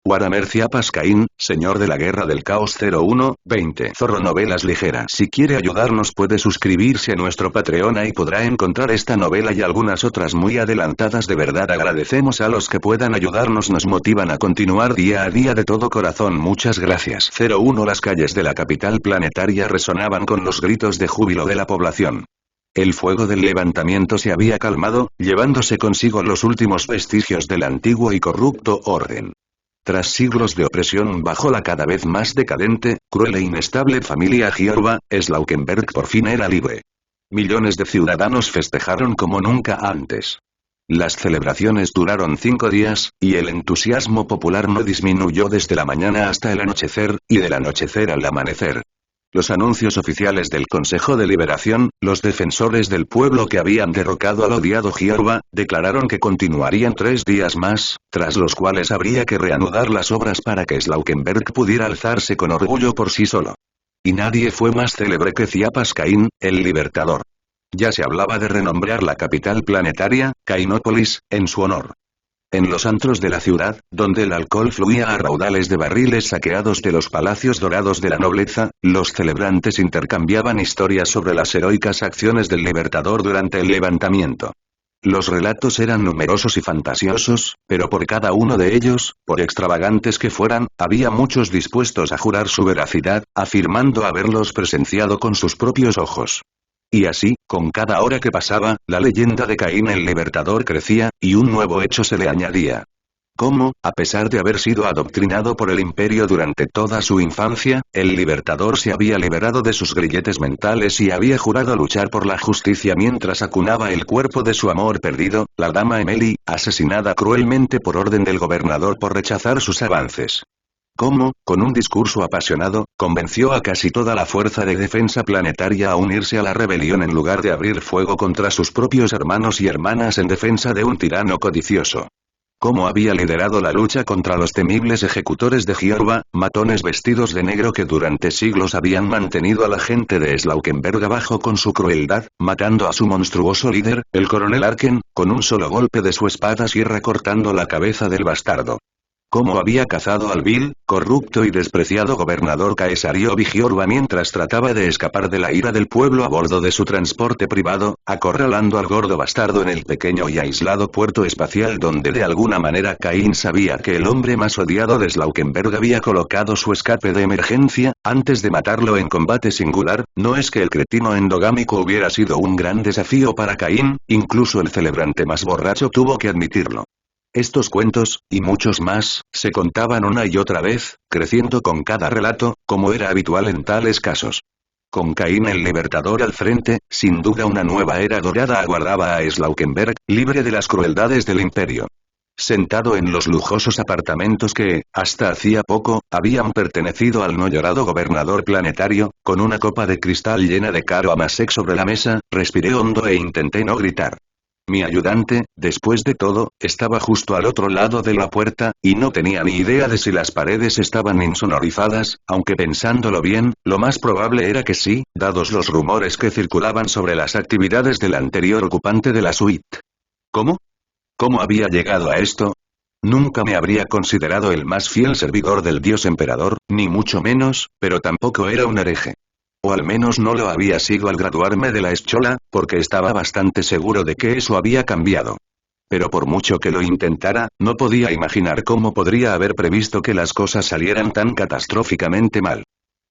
Waramer Chiapas Caín, señor de la guerra del caos 01-20. Zorro Novelas Ligeras. Si quiere ayudarnos puede suscribirse a nuestro Patreon y podrá encontrar esta novela y algunas otras muy adelantadas. De verdad agradecemos a los que puedan ayudarnos, nos motivan a continuar día a día de todo corazón. Muchas gracias. 01. Las calles de la capital planetaria resonaban con los gritos de júbilo de la población. El fuego del levantamiento se había calmado, llevándose consigo los últimos vestigios del antiguo y corrupto orden. Tras siglos de opresión bajo la cada vez más decadente, cruel e inestable familia Giorba, Slaukenberg por fin era libre. Millones de ciudadanos festejaron como nunca antes. Las celebraciones duraron 5 días, y el entusiasmo popular no disminuyó desde la mañana hasta el anochecer, y del anochecer al amanecer. Los anuncios oficiales del Consejo de Liberación, los defensores del pueblo que habían derrocado al odiado Giorba, declararon que continuarían 3 días más, tras los cuales habría que reanudar las obras para que Slaukenberg pudiera alzarse con orgullo por sí solo. Y nadie fue más célebre que Chiapas Caín, el libertador. Ya se hablaba de renombrar la capital planetaria, Cainópolis, en su honor. En los antros de la ciudad, donde el alcohol fluía a raudales de barriles saqueados de los palacios dorados de la nobleza, los celebrantes intercambiaban historias sobre las heroicas acciones del libertador durante el levantamiento. Los relatos eran numerosos y fantasiosos, pero por cada uno de ellos, por extravagantes que fueran, había muchos dispuestos a jurar su veracidad, afirmando haberlos presenciado con sus propios ojos. Y así, con cada hora que pasaba, la leyenda de Caín el Libertador crecía, y un nuevo hecho se le añadía. Cómo, a pesar de haber sido adoctrinado por el imperio durante toda su infancia, el Libertador se había liberado de sus grilletes mentales y había jurado luchar por la justicia mientras acunaba el cuerpo de su amor perdido, la dama Emily, asesinada cruelmente por orden del gobernador por rechazar sus avances. Cómo, con un discurso apasionado, convenció a casi toda la fuerza de defensa planetaria a unirse a la rebelión en lugar de abrir fuego contra sus propios hermanos y hermanas en defensa de un tirano codicioso. Cómo había liderado la lucha contra los temibles ejecutores de Giorba, matones vestidos de negro que durante siglos habían mantenido a la gente de Slaukenberg abajo con su crueldad, matando a su monstruoso líder, el coronel Arken, con un solo golpe de su espada sierra cortando la cabeza del bastardo. Cómo había cazado al vil, corrupto y despreciado gobernador Caesario Giorba mientras trataba de escapar de la ira del pueblo a bordo de su transporte privado, acorralando al gordo bastardo en el pequeño y aislado puerto espacial donde de alguna manera Caín sabía que el hombre más odiado de Slaukenberg había colocado su escape de emergencia, antes de matarlo en combate singular. No es que el cretino endogámico hubiera sido un gran desafío para Caín, incluso el celebrante más borracho tuvo que admitirlo. Estos cuentos, y muchos más, se contaban una y otra vez, creciendo con cada relato, como era habitual en tales casos. Con Caín el Libertador al frente, sin duda una nueva era dorada aguardaba a Slaukenberg, libre de las crueldades del imperio. Sentado en los lujosos apartamentos que, hasta hacía poco, habían pertenecido al no llorado gobernador planetario, con una copa de cristal llena de caro amasec sobre la mesa, respiré hondo e intenté no gritar. Mi ayudante, después de todo, estaba justo al otro lado de la puerta, y no tenía ni idea de si las paredes estaban insonorizadas, aunque pensándolo bien, lo más probable era que sí, dados los rumores que circulaban sobre las actividades del anterior ocupante de la suite. ¿Cómo? ¿Cómo había llegado a esto? Nunca me habría considerado el más fiel servidor del dios emperador, ni mucho menos, pero tampoco era un hereje. O al menos no lo había sido al graduarme de la escuela, porque estaba bastante seguro de que eso había cambiado. Pero por mucho que lo intentara, no podía imaginar cómo podría haber previsto que las cosas salieran tan catastróficamente mal.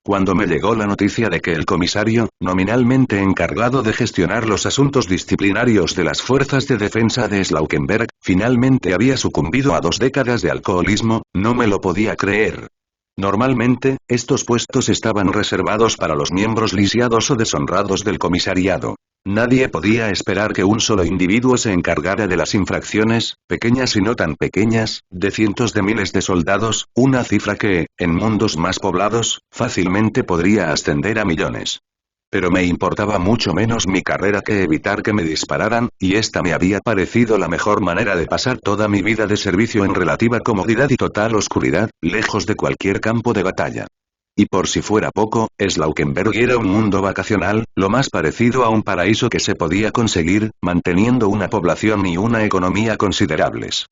Cuando me llegó la noticia de que el comisario, nominalmente encargado de gestionar los asuntos disciplinarios de las fuerzas de defensa de Slaukenberg, finalmente había sucumbido a 2 décadas de alcoholismo, no me lo podía creer. Normalmente, estos puestos estaban reservados para los miembros lisiados o deshonrados del comisariado. Nadie podía esperar que un solo individuo se encargara de las infracciones, pequeñas y no tan pequeñas, de cientos de miles de soldados, una cifra que, en mundos más poblados, fácilmente podría ascender a millones. Pero me importaba mucho menos mi carrera que evitar que me dispararan, y esta me había parecido la mejor manera de pasar toda mi vida de servicio en relativa comodidad y total oscuridad, lejos de cualquier campo de batalla. Y por si fuera poco, Slaukenberg era un mundo vacacional, lo más parecido a un paraíso que se podía conseguir, manteniendo una población y una economía considerables.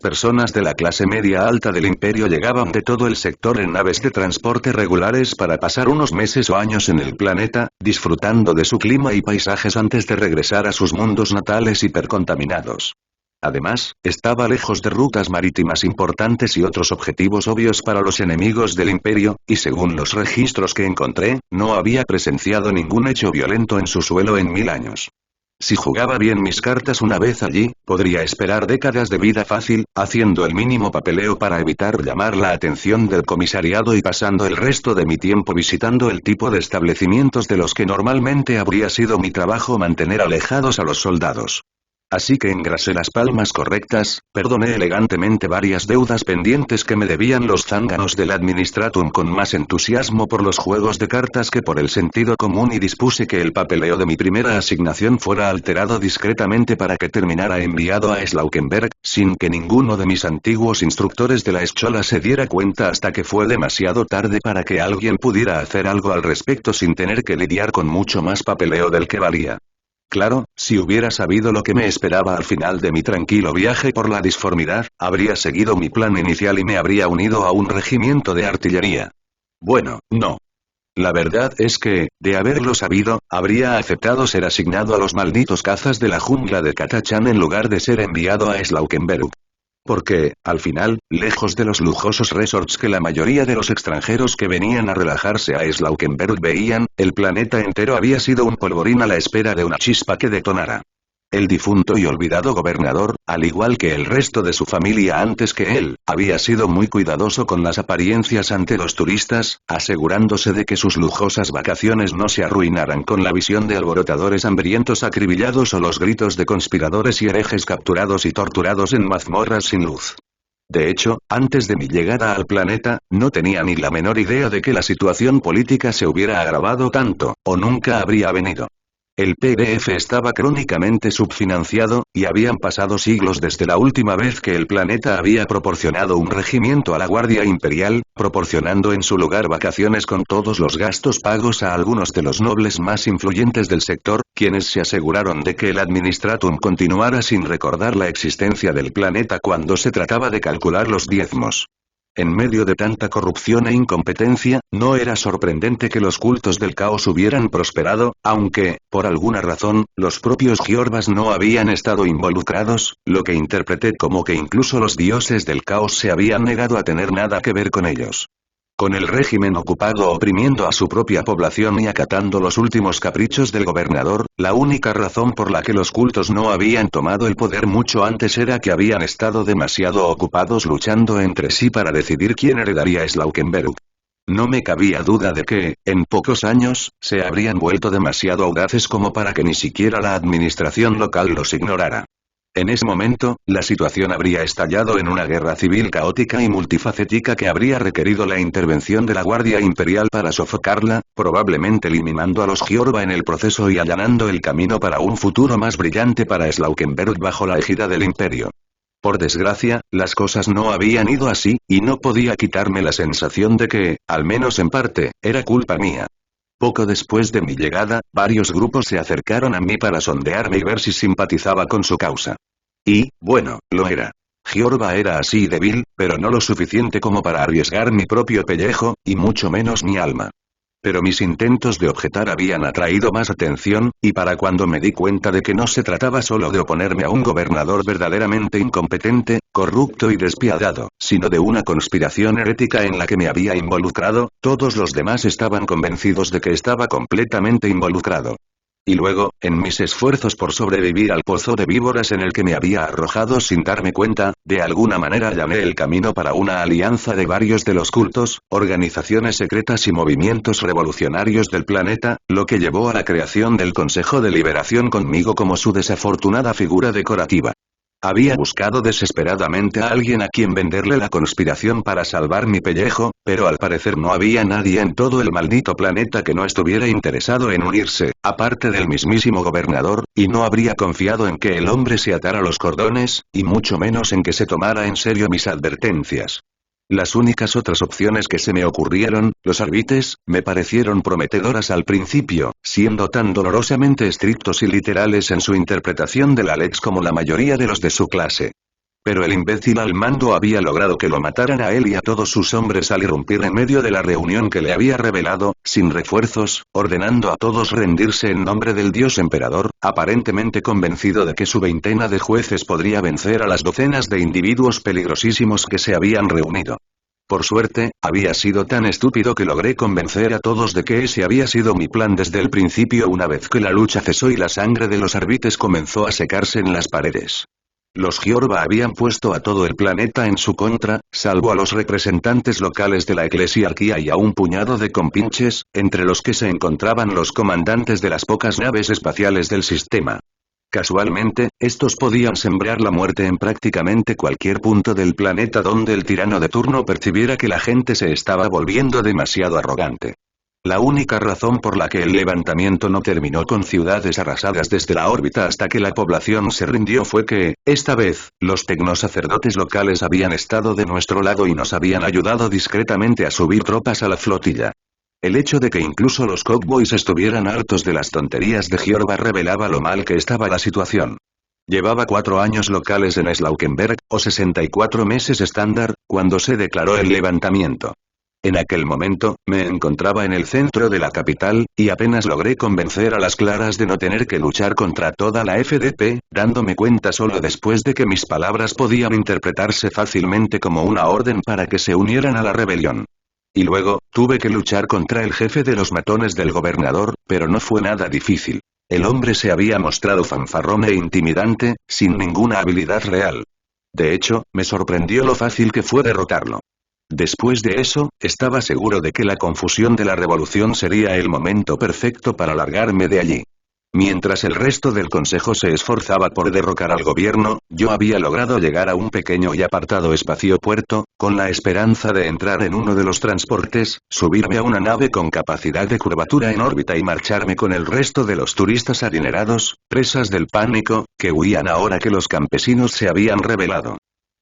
Personas de la clase media alta del imperio llegaban de todo el sector en naves de transporte regulares para pasar unos meses o años en el planeta, disfrutando de su clima y paisajes antes de regresar a sus mundos natales hipercontaminados. Además, estaba lejos de rutas marítimas importantes y otros objetivos obvios para los enemigos del imperio, y según los registros que encontré, no había presenciado ningún hecho violento en su suelo en 1000 años. Si jugaba bien mis cartas una vez allí, podría esperar décadas de vida fácil, haciendo el mínimo papeleo para evitar llamar la atención del comisariado y pasando el resto de mi tiempo visitando el tipo de establecimientos de los que normalmente habría sido mi trabajo mantener alejados a los soldados. Así que engrasé las palmas correctas, perdoné elegantemente varias deudas pendientes que me debían los zánganos del Administratum con más entusiasmo por los juegos de cartas que por el sentido común y dispuse que el papeleo de mi primera asignación fuera alterado discretamente para que terminara enviado a Slaukenberg, sin que ninguno de mis antiguos instructores de la escuela se diera cuenta hasta que fue demasiado tarde para que alguien pudiera hacer algo al respecto sin tener que lidiar con mucho más papeleo del que valía. Claro, si hubiera sabido lo que me esperaba al final de mi tranquilo viaje por la disformidad, habría seguido mi plan inicial y me habría unido a un regimiento de artillería. Bueno, no. La verdad es que, de haberlo sabido, habría aceptado ser asignado a los malditos cazas de la jungla de Katachan en lugar de ser enviado a Slaukenberg. Porque, al final, lejos de los lujosos resorts que la mayoría de los extranjeros que venían a relajarse a Slaukenberg veían, el planeta entero había sido un polvorín a la espera de una chispa que detonara. El difunto y olvidado gobernador, al igual que el resto de su familia antes que él, había sido muy cuidadoso con las apariencias ante los turistas, asegurándose de que sus lujosas vacaciones no se arruinaran con la visión de alborotadores hambrientos acribillados o los gritos de conspiradores y herejes capturados y torturados en mazmorras sin luz. De hecho, antes de mi llegada al planeta, no tenía ni la menor idea de que la situación política se hubiera agravado tanto, o nunca habría venido. El PDF estaba crónicamente subfinanciado, y habían pasado siglos desde la última vez que el planeta había proporcionado un regimiento a la Guardia Imperial, proporcionando en su lugar vacaciones con todos los gastos pagos a algunos de los nobles más influyentes del sector, quienes se aseguraron de que el Administratum continuara sin recordar la existencia del planeta cuando se trataba de calcular los diezmos. En medio de tanta corrupción e incompetencia, no era sorprendente que los cultos del caos hubieran prosperado, aunque, por alguna razón, los propios Giorbas no habían estado involucrados, lo que interpreté como que incluso los dioses del caos se habían negado a tener nada que ver con ellos. Con el régimen ocupado oprimiendo a su propia población y acatando los últimos caprichos del gobernador, la única razón por la que los cultos no habían tomado el poder mucho antes era que habían estado demasiado ocupados luchando entre sí para decidir quién heredaría Slaukenberg. No me cabía duda de que, en pocos años, se habrían vuelto demasiado audaces como para que ni siquiera la administración local los ignorara. En ese momento, la situación habría estallado en una guerra civil caótica y multifacética que habría requerido la intervención de la Guardia Imperial para sofocarla, probablemente eliminando a los Giorba en el proceso y allanando el camino para un futuro más brillante para Slaukenberg bajo la égida del Imperio. Por desgracia, las cosas no habían ido así, y no podía quitarme la sensación de que, al menos en parte, era culpa mía. Poco después de mi llegada, varios grupos se acercaron a mí para sondearme y ver si simpatizaba con su causa. Y, bueno, lo era. Giorba era así débil, pero no lo suficiente como para arriesgar mi propio pellejo, y mucho menos mi alma. Pero mis intentos de objetar habían atraído más atención, y para cuando me di cuenta de que no se trataba solo de oponerme a un gobernador verdaderamente incompetente, corrupto y despiadado, sino de una conspiración herética en la que me había involucrado, todos los demás estaban convencidos de que estaba completamente involucrado. Y luego, en mis esfuerzos por sobrevivir al pozo de víboras en el que me había arrojado sin darme cuenta, de alguna manera allané el camino para una alianza de varios de los cultos, organizaciones secretas y movimientos revolucionarios del planeta, lo que llevó a la creación del Consejo de Liberación conmigo como su desafortunada figura decorativa. Había buscado desesperadamente a alguien a quien venderle la conspiración para salvar mi pellejo, pero al parecer no había nadie en todo el maldito planeta que no estuviera interesado en unirse, aparte del mismísimo gobernador, y no habría confiado en que el hombre se atara los cordones, y mucho menos en que se tomara en serio mis advertencias. Las únicas otras opciones que se me ocurrieron, los arbites, me parecieron prometedoras al principio, siendo tan dolorosamente estrictos y literales en su interpretación de la lex como la mayoría de los de su clase. Pero el imbécil al mando había logrado que lo mataran a él y a todos sus hombres al irrumpir en medio de la reunión que le había revelado, sin refuerzos, ordenando a todos rendirse en nombre del dios emperador, aparentemente convencido de que su veintena de jueces podría vencer a las docenas de individuos peligrosísimos que se habían reunido. Por suerte, había sido tan estúpido que logré convencer a todos de que ese había sido mi plan desde el principio una vez que la lucha cesó y la sangre de los árbitres comenzó a secarse en las paredes. Los Giorba habían puesto a todo el planeta en su contra, salvo a los representantes locales de la eclesiarquía y a un puñado de compinches, entre los que se encontraban los comandantes de las pocas naves espaciales del sistema. Casualmente, estos podían sembrar la muerte en prácticamente cualquier punto del planeta donde el tirano de turno percibiera que la gente se estaba volviendo demasiado arrogante. La única razón por la que el levantamiento no terminó con ciudades arrasadas desde la órbita hasta que la población se rindió fue que, esta vez, los tecnosacerdotes locales habían estado de nuestro lado y nos habían ayudado discretamente a subir tropas a la flotilla. El hecho de que incluso los cowboys estuvieran hartos de las tonterías de Giorba revelaba lo mal que estaba la situación. Llevaba 4 años locales en Slaukenberg, o 64 meses estándar, cuando se declaró el levantamiento. En aquel momento, me encontraba en el centro de la capital, y apenas logré convencer a las claras de no tener que luchar contra toda la FDP, dándome cuenta solo después de que mis palabras podían interpretarse fácilmente como una orden para que se unieran a la rebelión. Y luego, tuve que luchar contra el jefe de los matones del gobernador, pero no fue nada difícil. El hombre se había mostrado fanfarrón e intimidante, sin ninguna habilidad real. De hecho, me sorprendió lo fácil que fue derrotarlo. Después de eso, estaba seguro de que la confusión de la revolución sería el momento perfecto para largarme de allí. Mientras el resto del consejo se esforzaba por derrocar al gobierno, yo había logrado llegar a un pequeño y apartado espaciopuerto, con la esperanza de entrar en uno de los transportes, subirme a una nave con capacidad de curvatura en órbita y marcharme con el resto de los turistas adinerados, presas del pánico, que huían ahora que los campesinos se habían rebelado.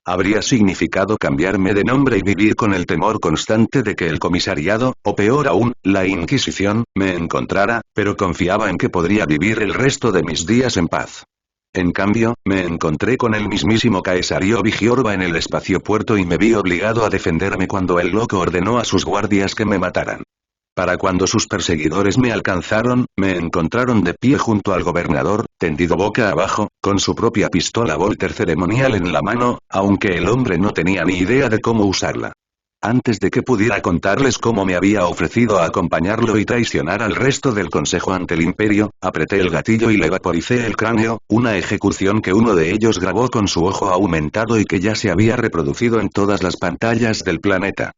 Habría significado cambiarme de nombre y vivir con el temor constante de que el comisariado, o peor aún, la Inquisición, me encontrara, pero confiaba en que podría vivir el resto de mis días en paz. En cambio, me encontré con el mismísimo Caesario Giorba en el espaciopuerto y me vi obligado a defenderme cuando el loco ordenó a sus guardias que me mataran. Para cuando sus perseguidores me alcanzaron, me encontraron de pie junto al gobernador, tendido boca abajo, con su propia pistola Volter ceremonial en la mano, aunque el hombre no tenía ni idea de cómo usarla. Antes de que pudiera contarles cómo me había ofrecido a acompañarlo y traicionar al resto del consejo ante el imperio, apreté el gatillo y le vaporicé el cráneo, una ejecución que uno de ellos grabó con su ojo aumentado y que ya se había reproducido en todas las pantallas del planeta.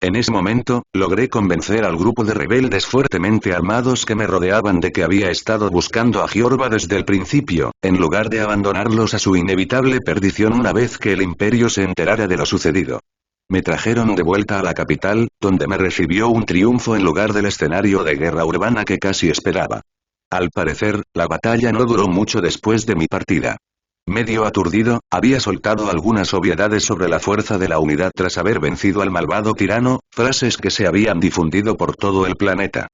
En ese momento, logré convencer al grupo de rebeldes fuertemente armados que me rodeaban de que había estado buscando a Giorba desde el principio, en lugar de abandonarlos a su inevitable perdición una vez que el imperio se enterara de lo sucedido. Me trajeron de vuelta a la capital, donde me recibió un triunfo en lugar del escenario de guerra urbana que casi esperaba. Al parecer, la batalla no duró mucho después de mi partida. Medio aturdido, había soltado algunas obviedades sobre la fuerza de la unidad tras haber vencido al malvado tirano, frases que se habían difundido por todo el planeta.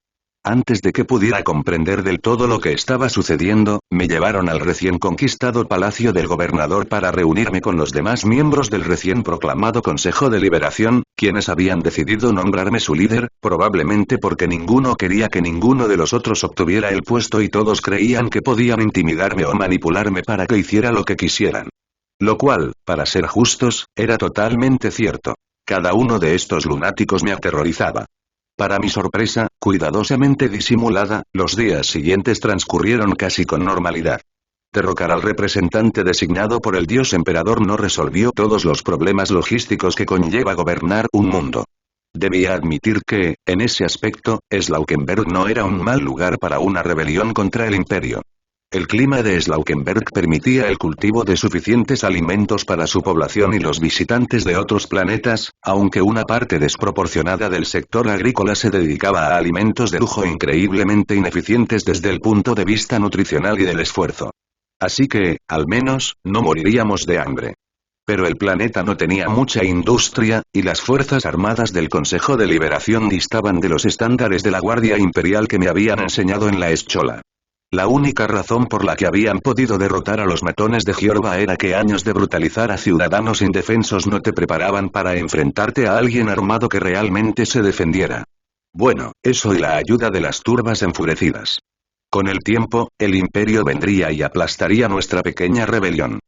Antes de que pudiera comprender del todo lo que estaba sucediendo, me llevaron al recién conquistado palacio del gobernador para reunirme con los demás miembros del recién proclamado Consejo de Liberación, quienes habían decidido nombrarme su líder, probablemente porque ninguno quería que ninguno de los otros obtuviera el puesto y todos creían que podían intimidarme o manipularme para que hiciera lo que quisieran. Lo cual, para ser justos, era totalmente cierto. Cada uno de estos lunáticos me aterrorizaba. Para mi sorpresa, cuidadosamente disimulada, los días siguientes transcurrieron casi con normalidad. Derrocar al representante designado por el dios emperador no resolvió todos los problemas logísticos que conlleva gobernar un mundo. Debía admitir que, en ese aspecto, Slaukenberg no era un mal lugar para una rebelión contra el imperio. El clima de Slaukenberg permitía el cultivo de suficientes alimentos para su población y los visitantes de otros planetas, aunque una parte desproporcionada del sector agrícola se dedicaba a alimentos de lujo increíblemente ineficientes desde el punto de vista nutricional y del esfuerzo. Así que, al menos, no moriríamos de hambre. Pero el planeta no tenía mucha industria, y las fuerzas armadas del Consejo de Liberación distaban de los estándares de la Guardia Imperial que me habían enseñado en la escuela. La única razón por la que habían podido derrotar a los matones de Giorba era que años de brutalizar a ciudadanos indefensos no te preparaban para enfrentarte a alguien armado que realmente se defendiera. Bueno, eso y la ayuda de las turbas enfurecidas. Con el tiempo, el imperio vendría y aplastaría nuestra pequeña rebelión.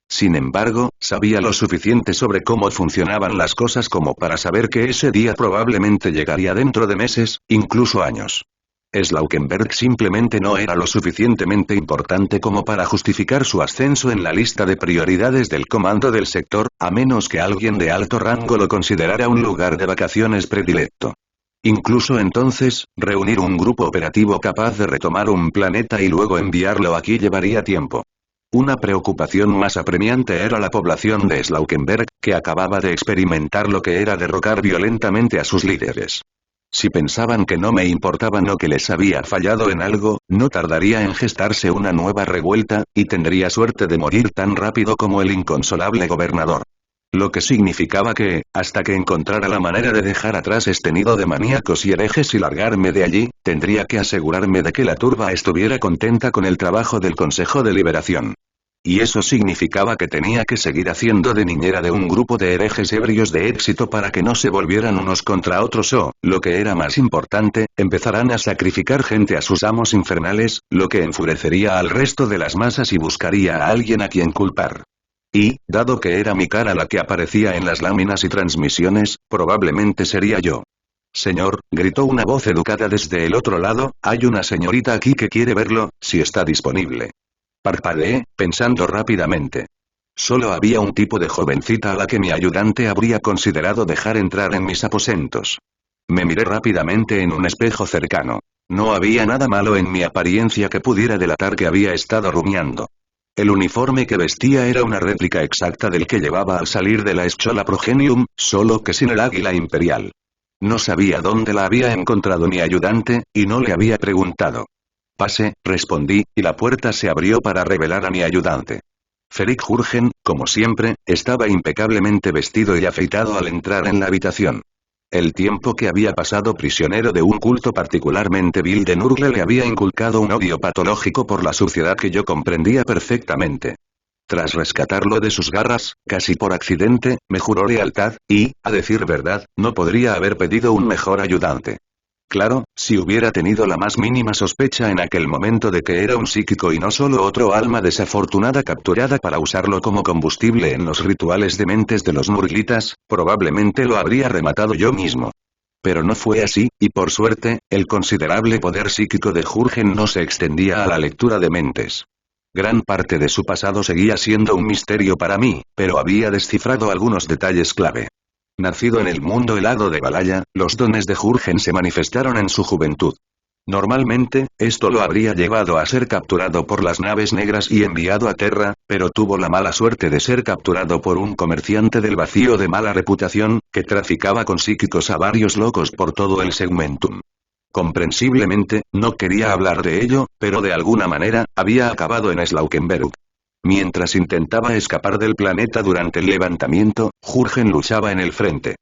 Sin embargo, sabía lo suficiente sobre cómo funcionaban las cosas como para saber que ese día probablemente llegaría dentro de meses, incluso años. Slaukenberg simplemente no era lo suficientemente importante como para justificar su ascenso en la lista de prioridades del comando del sector, a menos que alguien de alto rango lo considerara un lugar de vacaciones predilecto. Incluso entonces, reunir un grupo operativo capaz de retomar un planeta y luego enviarlo aquí llevaría tiempo. Una preocupación más apremiante era la población de Slaukenberg, que acababa de experimentar lo que era derrocar violentamente a sus líderes. Si pensaban que no me importaban o que les había fallado en algo, no tardaría en gestarse una nueva revuelta, y tendría suerte de morir tan rápido como el inconsolable gobernador. Lo que significaba que, hasta que encontrara la manera de dejar atrás este nido de maníacos y herejes y largarme de allí, tendría que asegurarme de que la turba estuviera contenta con el trabajo del Consejo de Liberación. Y eso significaba que tenía que seguir haciendo de niñera de un grupo de herejes ebrios de éxito para que no se volvieran unos contra otros o, lo que era más importante, empezaran a sacrificar gente a sus amos infernales, lo que enfurecería al resto de las masas y buscaría a alguien a quien culpar. Y, dado que era mi cara la que aparecía en las láminas y transmisiones, probablemente sería yo. Señor, gritó una voz educada desde el otro lado, hay una señorita aquí que quiere verlo, si está disponible. Parpadeé, pensando rápidamente. Solo había un tipo de jovencita a la que mi ayudante habría considerado dejar entrar en mis aposentos. Me miré rápidamente en un espejo cercano. No había nada malo en mi apariencia que pudiera delatar que había estado rumiando. El uniforme que vestía era una réplica exacta del que llevaba al salir de la Eschola Progenium, solo que sin el águila imperial. No sabía dónde la había encontrado mi ayudante, y no le había preguntado. Pase, respondí, y la puerta se abrió para revelar a mi ayudante. Ferik Jurgen, como siempre, estaba impecablemente vestido y afeitado al entrar en la habitación. El tiempo que había pasado prisionero de un culto particularmente vil de Nurgle le había inculcado un odio patológico por la suciedad que yo comprendía perfectamente. Tras rescatarlo de sus garras, casi por accidente, me juró lealtad, y, a decir verdad, no podría haber pedido un mejor ayudante. Claro, si hubiera tenido la más mínima sospecha en aquel momento de que era un psíquico y no solo otro alma desafortunada capturada para usarlo como combustible en los rituales dementes de los Nurglitas, probablemente lo habría rematado yo mismo. Pero no fue así, y por suerte, el considerable poder psíquico de Jurgen no se extendía a la lectura de mentes. Gran parte de su pasado seguía siendo un misterio para mí, pero había descifrado algunos detalles clave. Nacido en el mundo helado de Valhalla, los dones de Jurgen se manifestaron en su juventud. Normalmente, esto lo habría llevado a ser capturado por las naves negras y enviado a Terra, pero tuvo la mala suerte de ser capturado por un comerciante del vacío de mala reputación, que traficaba con psíquicos a varios locos por todo el segmentum. Comprensiblemente, no quería hablar de ello, pero de alguna manera, había acabado en Slaukenberg. Mientras intentaba escapar del planeta durante el levantamiento, Jurgen luchaba en el frente.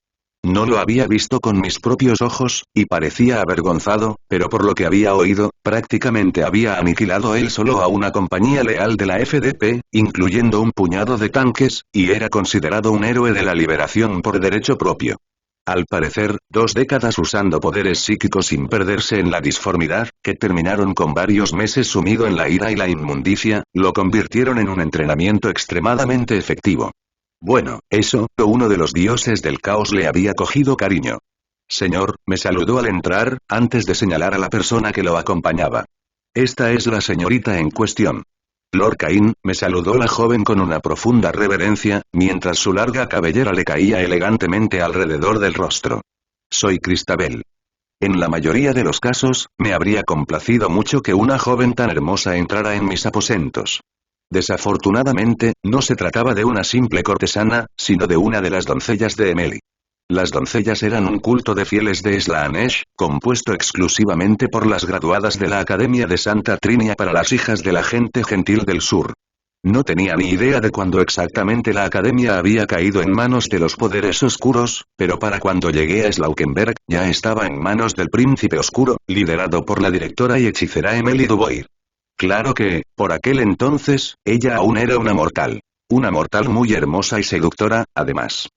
No lo había visto con mis propios ojos, y parecía avergonzado, pero por lo que había oído, prácticamente había aniquilado él solo a una compañía leal de la FDP, incluyendo un puñado de tanques, y era considerado un héroe de la liberación por derecho propio. Al parecer, 2 décadas usando poderes psíquicos sin perderse en la disformidad, que terminaron con varios meses sumido en la ira y la inmundicia, lo convirtieron en un entrenamiento extremadamente efectivo. Bueno, eso, uno de los dioses del caos le había cogido cariño. Señor, me saludó al entrar, antes de señalar a la persona que lo acompañaba. Esta es la señorita en cuestión. Lorcaín, me saludó la joven con una profunda reverencia, mientras su larga cabellera le caía elegantemente alrededor del rostro. Soy Cristabel. En la mayoría de los casos, me habría complacido mucho que una joven tan hermosa entrara en mis aposentos. Desafortunadamente, no se trataba de una simple cortesana, sino de una de las doncellas de Emily. Las doncellas eran un culto de fieles de Slaanesh, compuesto exclusivamente por las graduadas de la Academia de Santa Trinia para las hijas de la gente gentil del sur. No tenía ni idea de cuándo exactamente la academia había caído en manos de los poderes oscuros, pero para cuando llegué a Slaukenberg, ya estaba en manos del príncipe oscuro, liderado por la directora y hechicera Emily Dubois. Claro que, por aquel entonces, ella aún era una mortal. Una mortal muy hermosa y seductora, además.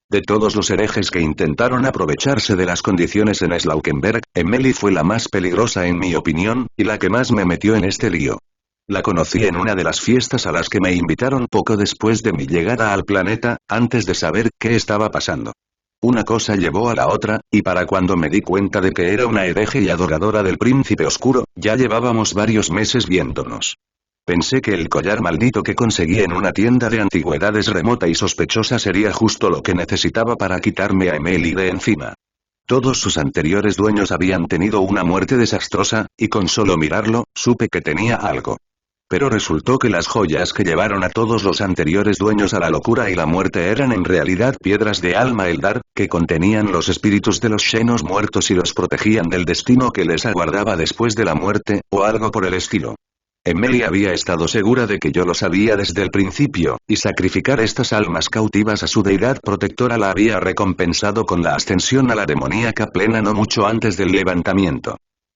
De todos los herejes que intentaron aprovecharse de las condiciones en Slaukenberg, Emily fue la más peligrosa en mi opinión, y la que más me metió en este lío. La conocí en una de las fiestas a las que me invitaron poco después de mi llegada al planeta, antes de saber qué estaba pasando. Una cosa llevó a la otra, y para cuando me di cuenta de que era una hereje y adoradora del príncipe oscuro, ya llevábamos varios meses viéndonos. Pensé que el collar maldito que conseguí en una tienda de antigüedades remota y sospechosa sería justo lo que necesitaba para quitarme a Emily de encima. Todos sus anteriores dueños habían tenido una muerte desastrosa, y con solo mirarlo, supe que tenía algo. Pero resultó que las joyas que llevaron a todos los anteriores dueños a la locura y la muerte eran en realidad piedras de alma Eldar, que contenían los espíritus de los Xenos muertos y los protegían del destino que les aguardaba después de la muerte, o algo por el estilo. Emily había estado segura de que yo lo sabía desde el principio, y sacrificar estas almas cautivas a su deidad protectora la había recompensado con la ascensión a la demoníaca plena no mucho antes del levantamiento.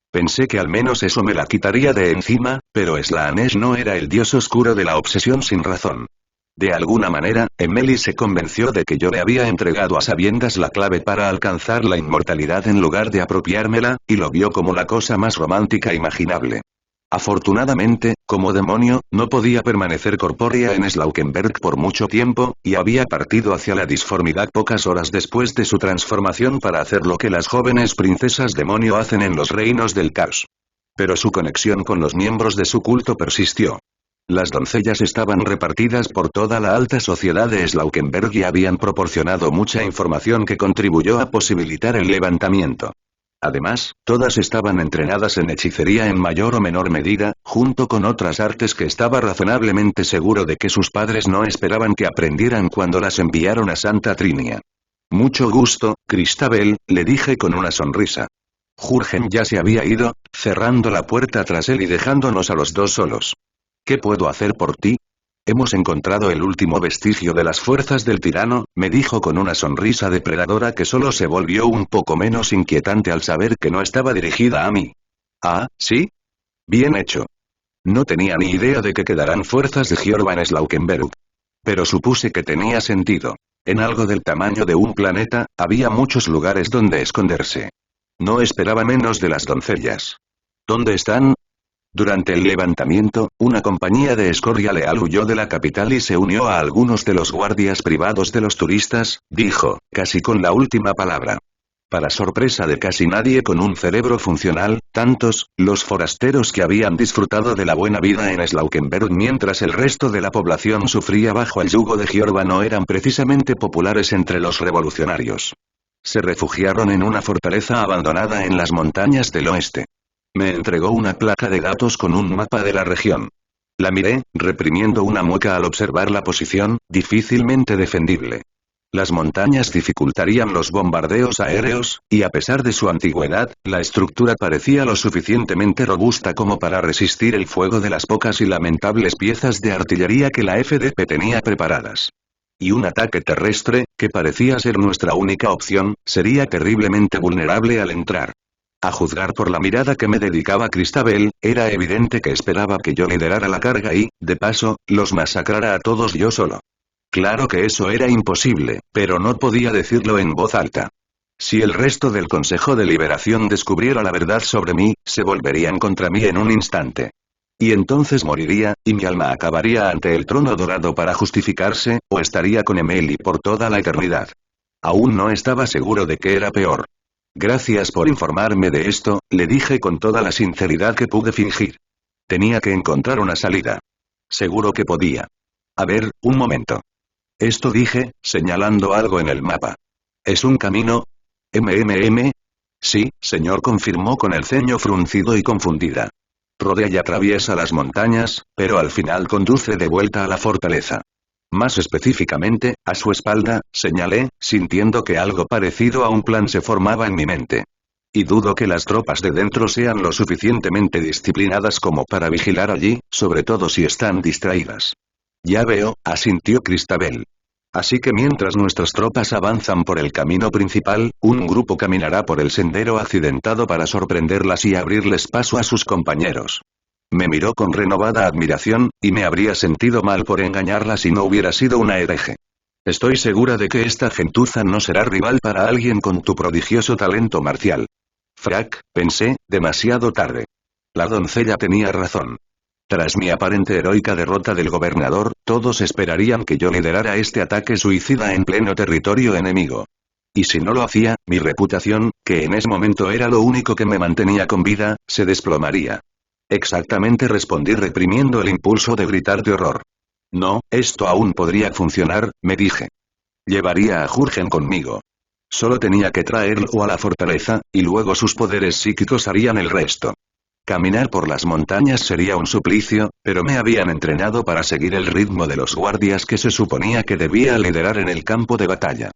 Pensé que al menos eso me la quitaría de encima, pero Slaanesh no era el dios oscuro de la obsesión sin razón. De alguna manera, Emily se convenció de que yo le había entregado a sabiendas la clave para alcanzar la inmortalidad en lugar de apropiármela, y lo vio como la cosa más romántica imaginable. Afortunadamente, como demonio, no podía permanecer corpórea en Slaukenberg por mucho tiempo, y había partido hacia la disformidad pocas horas después de su transformación para hacer lo que las jóvenes princesas demonio hacen en los reinos del caos. Pero su conexión con los miembros de su culto persistió. Las doncellas estaban repartidas por toda la alta sociedad de Slaukenberg y habían proporcionado mucha información que contribuyó a posibilitar el levantamiento. Además, todas estaban entrenadas en hechicería en mayor o menor medida, junto con otras artes que estaba razonablemente seguro de que sus padres no esperaban que aprendieran cuando las enviaron a Santa Trinia. Mucho gusto, Cristabel, le dije con una sonrisa. Jurgen ya se había ido, cerrando la puerta tras él y dejándonos a los dos solos. ¿Qué puedo hacer por ti? Hemos encontrado el último vestigio de las fuerzas del tirano, me dijo con una sonrisa depredadora que solo se volvió un poco menos inquietante al saber que no estaba dirigida a mí. Ah, ¿sí? Bien hecho. No tenía ni idea de que quedaran fuerzas de Giorba en Slaukenberg. Pero supuse que tenía sentido. En algo del tamaño de un planeta, había muchos lugares donde esconderse. No esperaba menos de las doncellas. ¿Dónde están? Durante el levantamiento, una compañía de escoria leal huyó de la capital y se unió a algunos de los guardias privados de los turistas, dijo, casi con la última palabra. Para sorpresa de casi nadie con un cerebro funcional, tantos, los forasteros que habían disfrutado de la buena vida en Slaukenberg mientras el resto de la población sufría bajo el yugo de Giorba no eran precisamente populares entre los revolucionarios. Se refugiaron en una fortaleza abandonada en las montañas del oeste. Me entregó una placa de datos con un mapa de la región. La miré, reprimiendo una mueca al observar la posición, difícilmente defendible. Las montañas dificultarían los bombardeos aéreos, y a pesar de su antigüedad, la estructura parecía lo suficientemente robusta como para resistir el fuego de las pocas y lamentables piezas de artillería que la FDP tenía preparadas. Y un ataque terrestre, que parecía ser nuestra única opción, sería terriblemente vulnerable al entrar. A juzgar por la mirada que me dedicaba Cristabel, era evidente que esperaba que yo liderara la carga y, de paso, los masacrara a todos yo solo. Claro que eso era imposible, pero no podía decirlo en voz alta. Si el resto del Consejo de Liberación descubriera la verdad sobre mí, se volverían contra mí en un instante. Y entonces moriría, y mi alma acabaría ante el trono dorado para justificarse, o estaría con Emily por toda la eternidad. Aún no estaba seguro de qué era peor. Gracias por informarme de esto, le dije con toda la sinceridad que pude fingir. Tenía que encontrar una salida. Seguro que podía. A ver, un momento. Esto dije, señalando algo en el mapa. ¿Es un camino? ¿MMM? Sí, señor, confirmó con el ceño fruncido y confundida. Rodea y atraviesa las montañas, pero al final conduce de vuelta a la fortaleza. Más específicamente, a su espalda, señalé, sintiendo que algo parecido a un plan se formaba en mi mente. Y dudo que las tropas de dentro sean lo suficientemente disciplinadas como para vigilar allí, sobre todo si están distraídas. Ya veo, asintió Cristabel. Así que mientras nuestras tropas avanzan por el camino principal, un grupo caminará por el sendero accidentado para sorprenderlas y abrirles paso a sus compañeros. Me miró con renovada admiración, y me habría sentido mal por engañarla si no hubiera sido una hereje. Estoy segura de que esta gentuza no será rival para alguien con tu prodigioso talento marcial. Frac, pensé, demasiado tarde. La doncella tenía razón. Tras mi aparente heroica derrota del gobernador, todos esperarían que yo liderara este ataque suicida en pleno territorio enemigo. Y si no lo hacía, mi reputación, que en ese momento era lo único que me mantenía con vida, se desplomaría. Exactamente, respondí reprimiendo el impulso de gritar de horror. No, esto aún podría funcionar, me dije. Llevaría a Jurgen conmigo. Solo tenía que traerlo a la fortaleza, y luego sus poderes psíquicos harían el resto. Caminar por las montañas sería un suplicio, pero me habían entrenado para seguir el ritmo de los guardias que se suponía que debía liderar en el campo de batalla.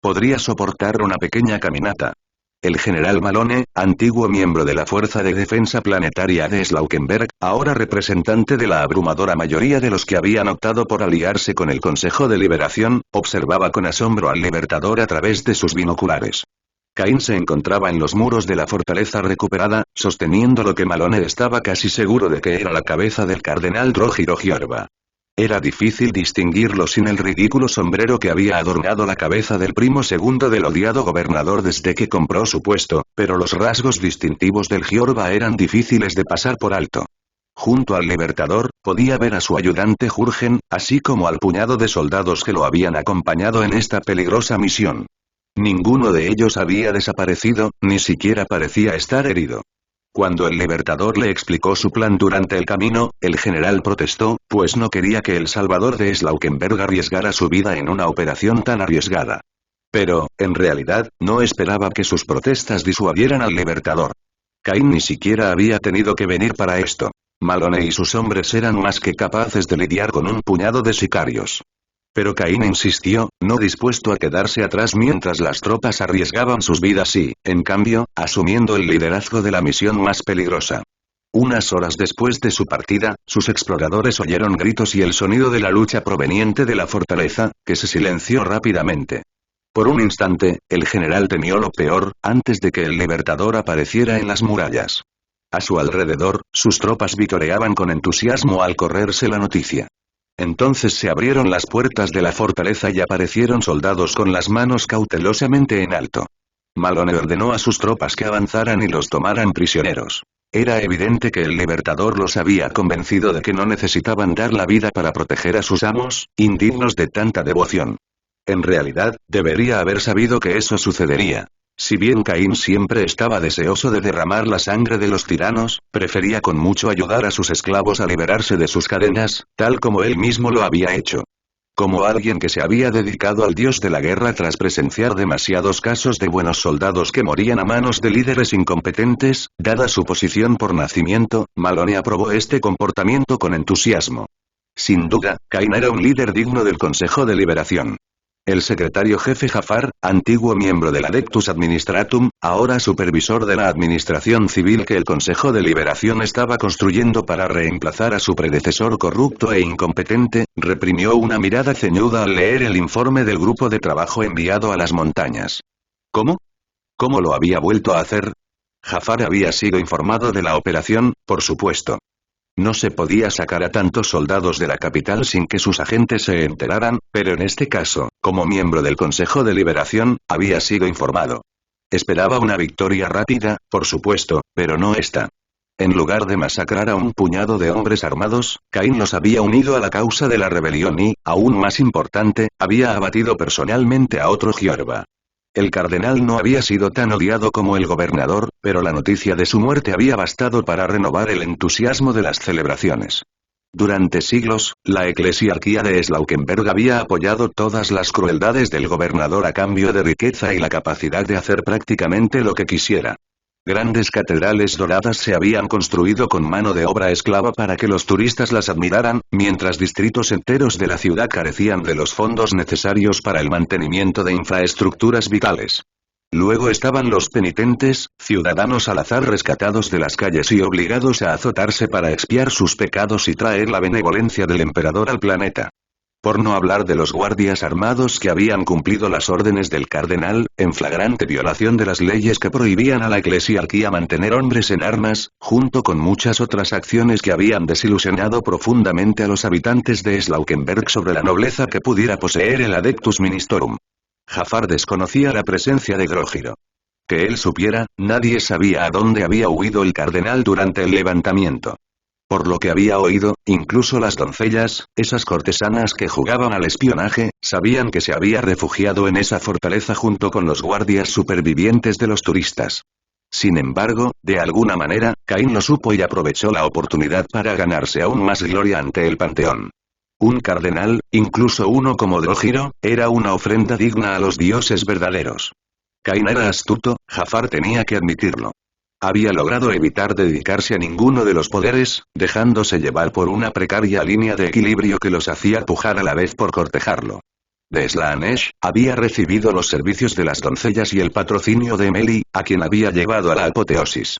Podría soportar una pequeña caminata. El general Malone, antiguo miembro de la Fuerza de Defensa Planetaria de Slaukenberg, ahora representante de la abrumadora mayoría de los que habían optado por aliarse con el Consejo de Liberación, observaba con asombro al Libertador a través de sus binoculares. Cain se encontraba en los muros de la fortaleza recuperada, sosteniendo lo que Malone estaba casi seguro de que era la cabeza del cardenal Rogiro Giorba. Era difícil distinguirlo sin el ridículo sombrero que había adornado la cabeza del primo segundo del odiado gobernador desde que compró su puesto, pero los rasgos distintivos del Giorba eran difíciles de pasar por alto. Junto al Libertador, podía ver a su ayudante Jurgen, así como al puñado de soldados que lo habían acompañado en esta peligrosa misión. Ninguno de ellos había desaparecido, ni siquiera parecía estar herido. Cuando el Libertador le explicó su plan durante el camino, el general protestó, pues no quería que el salvador de Slaukenberg arriesgara su vida en una operación tan arriesgada. Pero, en realidad, no esperaba que sus protestas disuadieran al Libertador. Cain ni siquiera había tenido que venir para esto. Malone y sus hombres eran más que capaces de lidiar con un puñado de sicarios. Pero Cain insistió, no dispuesto a quedarse atrás mientras las tropas arriesgaban sus vidas y, en cambio, asumiendo el liderazgo de la misión más peligrosa. Unas horas después de su partida, sus exploradores oyeron gritos y el sonido de la lucha proveniente de la fortaleza, que se silenció rápidamente. Por un instante, el general temió lo peor, antes de que el Libertador apareciera en las murallas. A su alrededor, sus tropas vitoreaban con entusiasmo al correrse la noticia. Entonces se abrieron las puertas de la fortaleza y aparecieron soldados con las manos cautelosamente en alto. Malone ordenó a sus tropas que avanzaran y los tomaran prisioneros. Era evidente que el Libertador los había convencido de que no necesitaban dar la vida para proteger a sus amos, indignos de tanta devoción. En realidad, debería haber sabido que eso sucedería. Si bien Cain siempre estaba deseoso de derramar la sangre de los tiranos, prefería con mucho ayudar a sus esclavos a liberarse de sus cadenas, tal como él mismo lo había hecho. Como alguien que se había dedicado al dios de la guerra tras presenciar demasiados casos de buenos soldados que morían a manos de líderes incompetentes, dada su posición por nacimiento, Malone aprobó este comportamiento con entusiasmo. Sin duda, Cain era un líder digno del Consejo de Liberación. El secretario jefe Jafar, antiguo miembro del Adeptus Administratum, ahora supervisor de la administración civil que el Consejo de Liberación estaba construyendo para reemplazar a su predecesor corrupto e incompetente, reprimió una mirada ceñuda al leer el informe del grupo de trabajo enviado a las montañas. ¿Cómo? ¿Cómo lo había vuelto a hacer? Jafar había sido informado de la operación, por supuesto. No se podía sacar a tantos soldados de la capital sin que sus agentes se enteraran, pero en este caso, como miembro del Consejo de Liberación, había sido informado. Esperaba una victoria rápida, por supuesto, pero no esta. En lugar de masacrar a un puñado de hombres armados, Cain los había unido a la causa de la rebelión y, aún más importante, había abatido personalmente a otro Giorba. El cardenal no había sido tan odiado como el gobernador, pero la noticia de su muerte había bastado para renovar el entusiasmo de las celebraciones. Durante siglos, la eclesiarquía de Slaukenberg había apoyado todas las crueldades del gobernador a cambio de riqueza y la capacidad de hacer prácticamente lo que quisiera. Grandes catedrales doradas se habían construido con mano de obra esclava para que los turistas las admiraran, mientras distritos enteros de la ciudad carecían de los fondos necesarios para el mantenimiento de infraestructuras vitales. Luego estaban los penitentes, ciudadanos al azar rescatados de las calles y obligados a azotarse para expiar sus pecados y traer la benevolencia del emperador al planeta. Por no hablar de los guardias armados que habían cumplido las órdenes del cardenal, en flagrante violación de las leyes que prohibían a la eclesiarquía mantener hombres en armas, junto con muchas otras acciones que habían desilusionado profundamente a los habitantes de Slaukenberg sobre la nobleza que pudiera poseer el Adeptus Ministorum. Jafar desconocía la presencia de Grógiro. Que él supiera, nadie sabía a dónde había huido el cardenal durante el levantamiento. Por lo que había oído, incluso las doncellas, esas cortesanas que jugaban al espionaje, sabían que se había refugiado en esa fortaleza junto con los guardias supervivientes de los turistas. Sin embargo, de alguna manera, Caín lo supo y aprovechó la oportunidad para ganarse aún más gloria ante el panteón. Un cardenal, incluso uno como Drógiro, era una ofrenda digna a los dioses verdaderos. Caín era astuto, Jafar tenía que admitirlo. Había logrado evitar dedicarse a ninguno de los poderes, dejándose llevar por una precaria línea de equilibrio que los hacía pujar a la vez por cortejarlo. De Slaanesh, había recibido los servicios de las doncellas y el patrocinio de Meli, a quien había llevado a la apoteosis.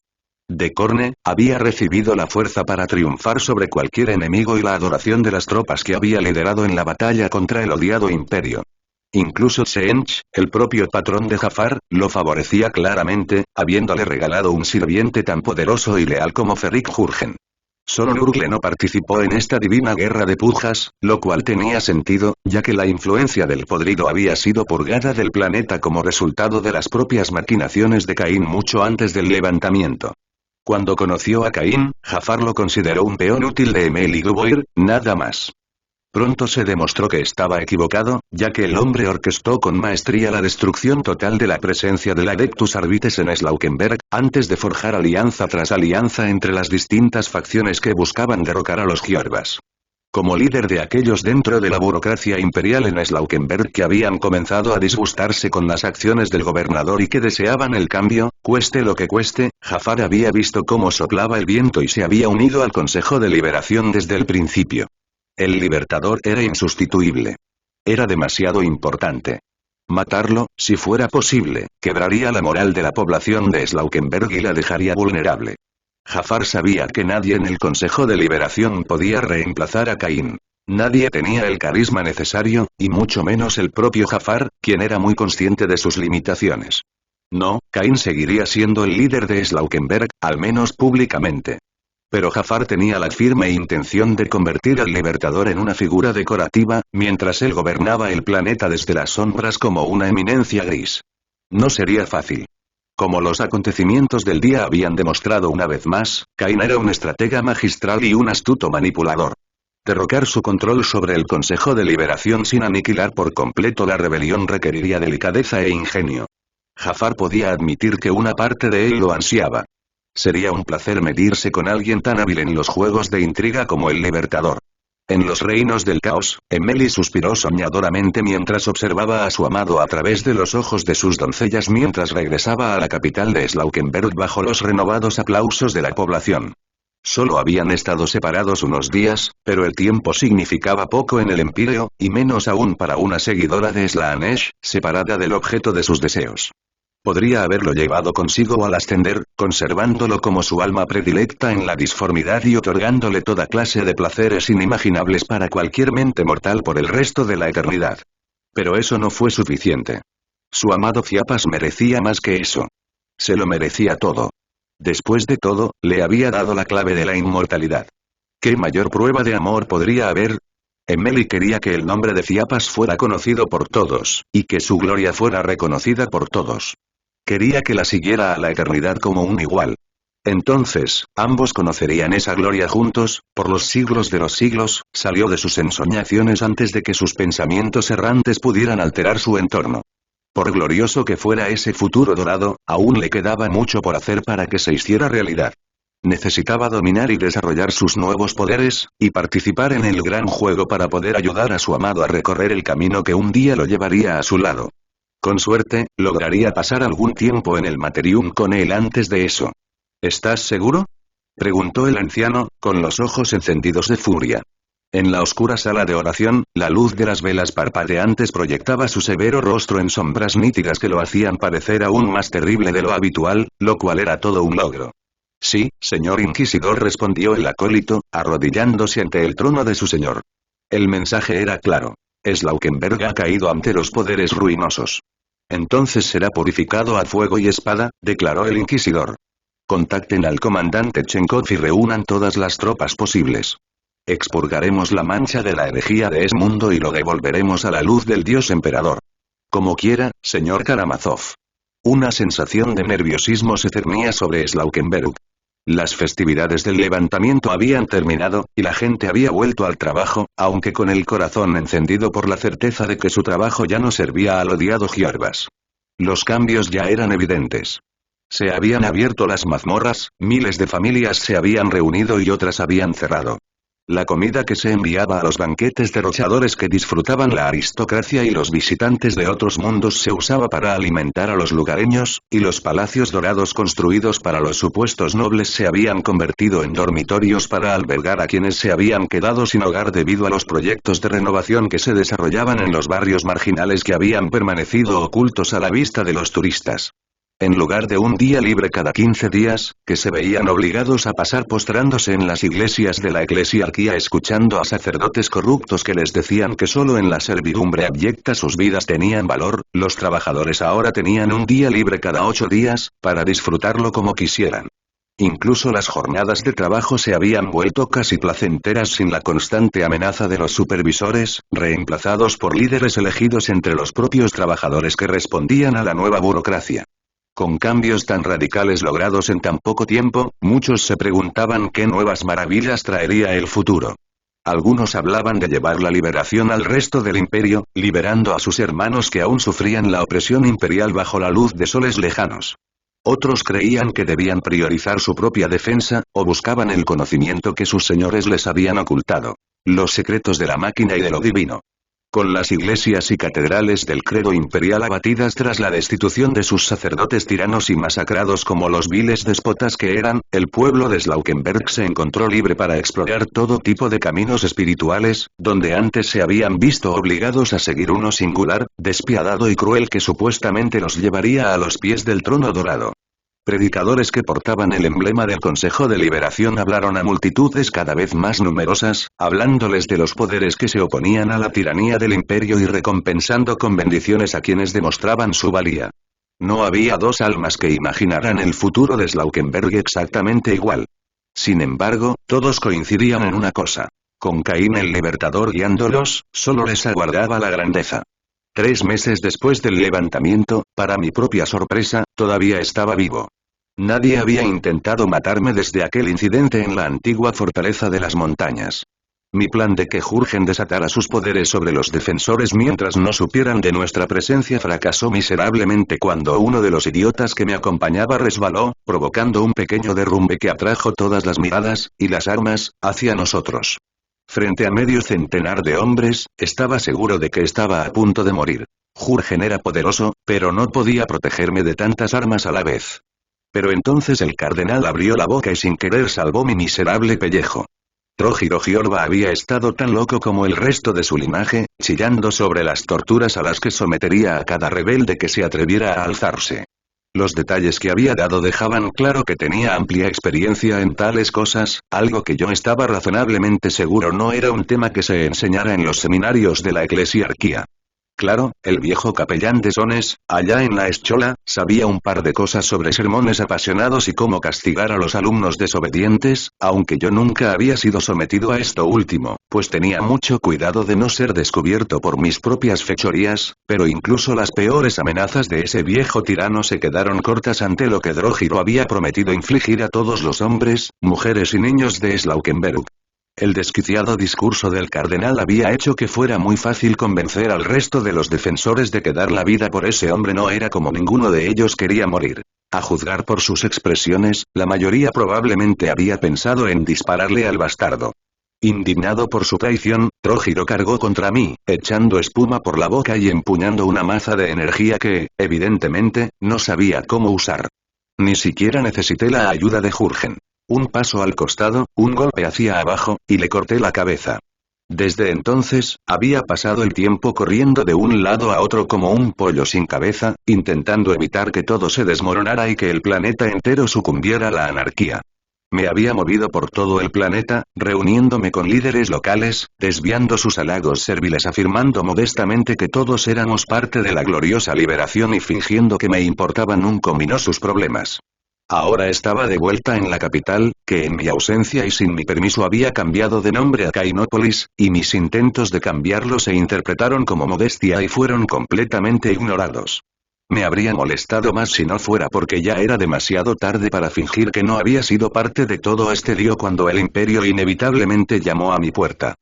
De Corne, había recibido la fuerza para triunfar sobre cualquier enemigo y la adoración de las tropas que había liderado en la batalla contra el odiado imperio. Incluso Tsench, el propio patrón de Jafar, lo favorecía claramente, habiéndole regalado un sirviente tan poderoso y leal como Ferik Jurgen. Solo Nurgle no participó en esta divina guerra de pujas, lo cual tenía sentido, ya que la influencia del podrido había sido purgada del planeta como resultado de las propias maquinaciones de Caín mucho antes del levantamiento. Cuando conoció a Caín, Jafar lo consideró un peón útil de Emel y Duboir, nada más. Pronto se demostró que estaba equivocado, ya que el hombre orquestó con maestría la destrucción total de la presencia del Adeptus Arbites en Slaukenberg, antes de forjar alianza tras alianza entre las distintas facciones que buscaban derrocar a los Gjorvas. Como líder de aquellos dentro de la burocracia imperial en Slaukenberg que habían comenzado a disgustarse con las acciones del gobernador y que deseaban el cambio, cueste lo que cueste, Jafar había visto cómo soplaba el viento y se había unido al Consejo de Liberación desde el principio. El Libertador era insustituible. Era demasiado importante. Matarlo, si fuera posible, quebraría la moral de la población de Slaukenberg y la dejaría vulnerable. Jafar sabía que nadie en el Consejo de Liberación podía reemplazar a Caín. Nadie tenía el carisma necesario, y mucho menos el propio Jafar, quien era muy consciente de sus limitaciones. No, Caín seguiría siendo el líder de Slaukenberg, al menos públicamente. Pero Jafar tenía la firme intención de convertir al Libertador en una figura decorativa, mientras él gobernaba el planeta desde las sombras como una eminencia gris. No sería fácil. Como los acontecimientos del día habían demostrado una vez más, Caín era un estratega magistral y un astuto manipulador. Derrocar su control sobre el Consejo de Liberación sin aniquilar por completo la rebelión requeriría delicadeza e ingenio. Jafar podía admitir que una parte de él lo ansiaba. Sería un placer medirse con alguien tan hábil en los juegos de intriga como el Libertador. En los reinos del caos, Emily suspiró soñadoramente mientras observaba a su amado a través de los ojos de sus doncellas mientras regresaba a la capital de Slaukenberg bajo los renovados aplausos de la población. Solo habían estado separados unos días, pero el tiempo significaba poco en el Empíreo, y menos aún para una seguidora de Slaanesh, separada del objeto de sus deseos. Podría haberlo llevado consigo al ascender, conservándolo como su alma predilecta en la disformidad y otorgándole toda clase de placeres inimaginables para cualquier mente mortal por el resto de la eternidad. Pero eso no fue suficiente. Su amado Ciapas merecía más que eso. Se lo merecía todo. Después de todo, le había dado la clave de la inmortalidad. ¿Qué mayor prueba de amor podría haber? Emily quería que el nombre de Ciapas fuera conocido por todos, y que su gloria fuera reconocida por todos. Quería que la siguiera a la eternidad como un igual. Entonces, ambos conocerían esa gloria juntos, por los siglos de los siglos, salió de sus ensoñaciones antes de que sus pensamientos errantes pudieran alterar su entorno. Por glorioso que fuera ese futuro dorado, aún le quedaba mucho por hacer para que se hiciera realidad. Necesitaba dominar y desarrollar sus nuevos poderes, y participar en el gran juego para poder ayudar a su amado a recorrer el camino que un día lo llevaría a su lado. Con suerte, lograría pasar algún tiempo en el Materium con él antes de eso. ¿Estás seguro?, preguntó el anciano, con los ojos encendidos de furia. En la oscura sala de oración, la luz de las velas parpadeantes proyectaba su severo rostro en sombras nítidas que lo hacían parecer aún más terrible de lo habitual, lo cual era todo un logro. Sí, señor inquisidor, respondió el acólito, arrodillándose ante el trono de su señor. El mensaje era claro. Slaukenberg ha caído ante los poderes ruinosos. Entonces será purificado a fuego y espada, declaró el inquisidor. Contacten al comandante Chenkov y reúnan todas las tropas posibles. Expurgaremos la mancha de la herejía de ese mundo y lo devolveremos a la luz del dios emperador. Como quiera, señor Karamazov. Una sensación de nerviosismo se cernía sobre Slaukenberg. Las festividades del levantamiento habían terminado, y la gente había vuelto al trabajo, aunque con el corazón encendido por la certeza de que su trabajo ya no servía al odiado Hierbas. Los cambios ya eran evidentes. Se habían abierto las mazmorras, miles de familias se habían reunido y otras habían cerrado. La comida que se enviaba a los banquetes derrochadores que disfrutaban la aristocracia y los visitantes de otros mundos se usaba para alimentar a los lugareños, y los palacios dorados construidos para los supuestos nobles se habían convertido en dormitorios para albergar a quienes se habían quedado sin hogar debido a los proyectos de renovación que se desarrollaban en los barrios marginales que habían permanecido ocultos a la vista de los turistas. En lugar de un día libre cada 15 días, que se veían obligados a pasar postrándose en las iglesias de la eclesiarquía escuchando a sacerdotes corruptos que les decían que solo en la servidumbre abyecta sus vidas tenían valor, los trabajadores ahora tenían un día libre cada 8 días, para disfrutarlo como quisieran. Incluso las jornadas de trabajo se habían vuelto casi placenteras sin la constante amenaza de los supervisores, reemplazados por líderes elegidos entre los propios trabajadores que respondían a la nueva burocracia. Con cambios tan radicales logrados en tan poco tiempo, muchos se preguntaban qué nuevas maravillas traería el futuro. Algunos hablaban de llevar la liberación al resto del imperio, liberando a sus hermanos que aún sufrían la opresión imperial bajo la luz de soles lejanos. Otros creían que debían priorizar su propia defensa, o buscaban el conocimiento que sus señores les habían ocultado. Los secretos de la máquina y de lo divino. Con las iglesias y catedrales del credo imperial abatidas tras la destitución de sus sacerdotes tiranos y masacrados como los viles déspotas que eran, el pueblo de Slaukenberg se encontró libre para explorar todo tipo de caminos espirituales, donde antes se habían visto obligados a seguir uno singular, despiadado y cruel que supuestamente los llevaría a los pies del trono dorado. Predicadores que portaban el emblema del Consejo de Liberación hablaron a multitudes cada vez más numerosas, hablándoles de los poderes que se oponían a la tiranía del imperio y recompensando con bendiciones a quienes demostraban su valía. No había dos almas que imaginaran el futuro de Slaukenberg exactamente igual. Sin embargo, todos coincidían en una cosa. Con Caín el Libertador guiándolos, solo les aguardaba la grandeza. 3 meses después del levantamiento, para mi propia sorpresa, todavía estaba vivo. Nadie había intentado matarme desde aquel incidente en la antigua fortaleza de las montañas. Mi plan de que Jurgen desatara sus poderes sobre los defensores mientras no supieran de nuestra presencia fracasó miserablemente cuando uno de los idiotas que me acompañaba resbaló, provocando un pequeño derrumbe que atrajo todas las miradas, y las armas, hacia nosotros. Frente a medio centenar de hombres, estaba seguro de que estaba a punto de morir. Jurgen era poderoso, pero no podía protegerme de tantas armas a la vez. Pero entonces el cardenal abrió la boca y sin querer salvó mi miserable pellejo. Trojiro Giorba había estado tan loco como el resto de su linaje, chillando sobre las torturas a las que sometería a cada rebelde que se atreviera a alzarse. Los detalles que había dado dejaban claro que tenía amplia experiencia en tales cosas, algo que yo estaba razonablemente seguro no era un tema que se enseñara en los seminarios de la eclesiarquía. Claro, el viejo capellán de Sones, allá en la Eschola, sabía un par de cosas sobre sermones apasionados y cómo castigar a los alumnos desobedientes, aunque yo nunca había sido sometido a esto último, pues tenía mucho cuidado de no ser descubierto por mis propias fechorías, pero incluso las peores amenazas de ese viejo tirano se quedaron cortas ante lo que Drojiro había prometido infligir a todos los hombres, mujeres y niños de Slaukenberg. El desquiciado discurso del cardenal había hecho que fuera muy fácil convencer al resto de los defensores de que dar la vida por ese hombre no era como ninguno de ellos quería morir. A juzgar por sus expresiones, la mayoría probablemente había pensado en dispararle al bastardo. Indignado por su traición, Trojiro cargó contra mí, echando espuma por la boca y empuñando una maza de energía que, evidentemente, no sabía cómo usar. Ni siquiera necesité la ayuda de Jurgen. Un paso al costado, un golpe hacia abajo, y le corté la cabeza. Desde entonces, había pasado el tiempo corriendo de un lado a otro como un pollo sin cabeza, intentando evitar que todo se desmoronara y que el planeta entero sucumbiera a la anarquía. Me había movido por todo el planeta, reuniéndome con líderes locales, desviando sus halagos serviles afirmando modestamente que todos éramos parte de la gloriosa liberación y fingiendo que me importaban un comino sus problemas. Ahora estaba de vuelta en la capital, que en mi ausencia y sin mi permiso había cambiado de nombre a Kainópolis, y mis intentos de cambiarlo se interpretaron como modestia y fueron completamente ignorados. Me habría molestado más si no fuera porque ya era demasiado tarde para fingir que no había sido parte de todo este lío cuando el imperio inevitablemente llamó a mi puerta.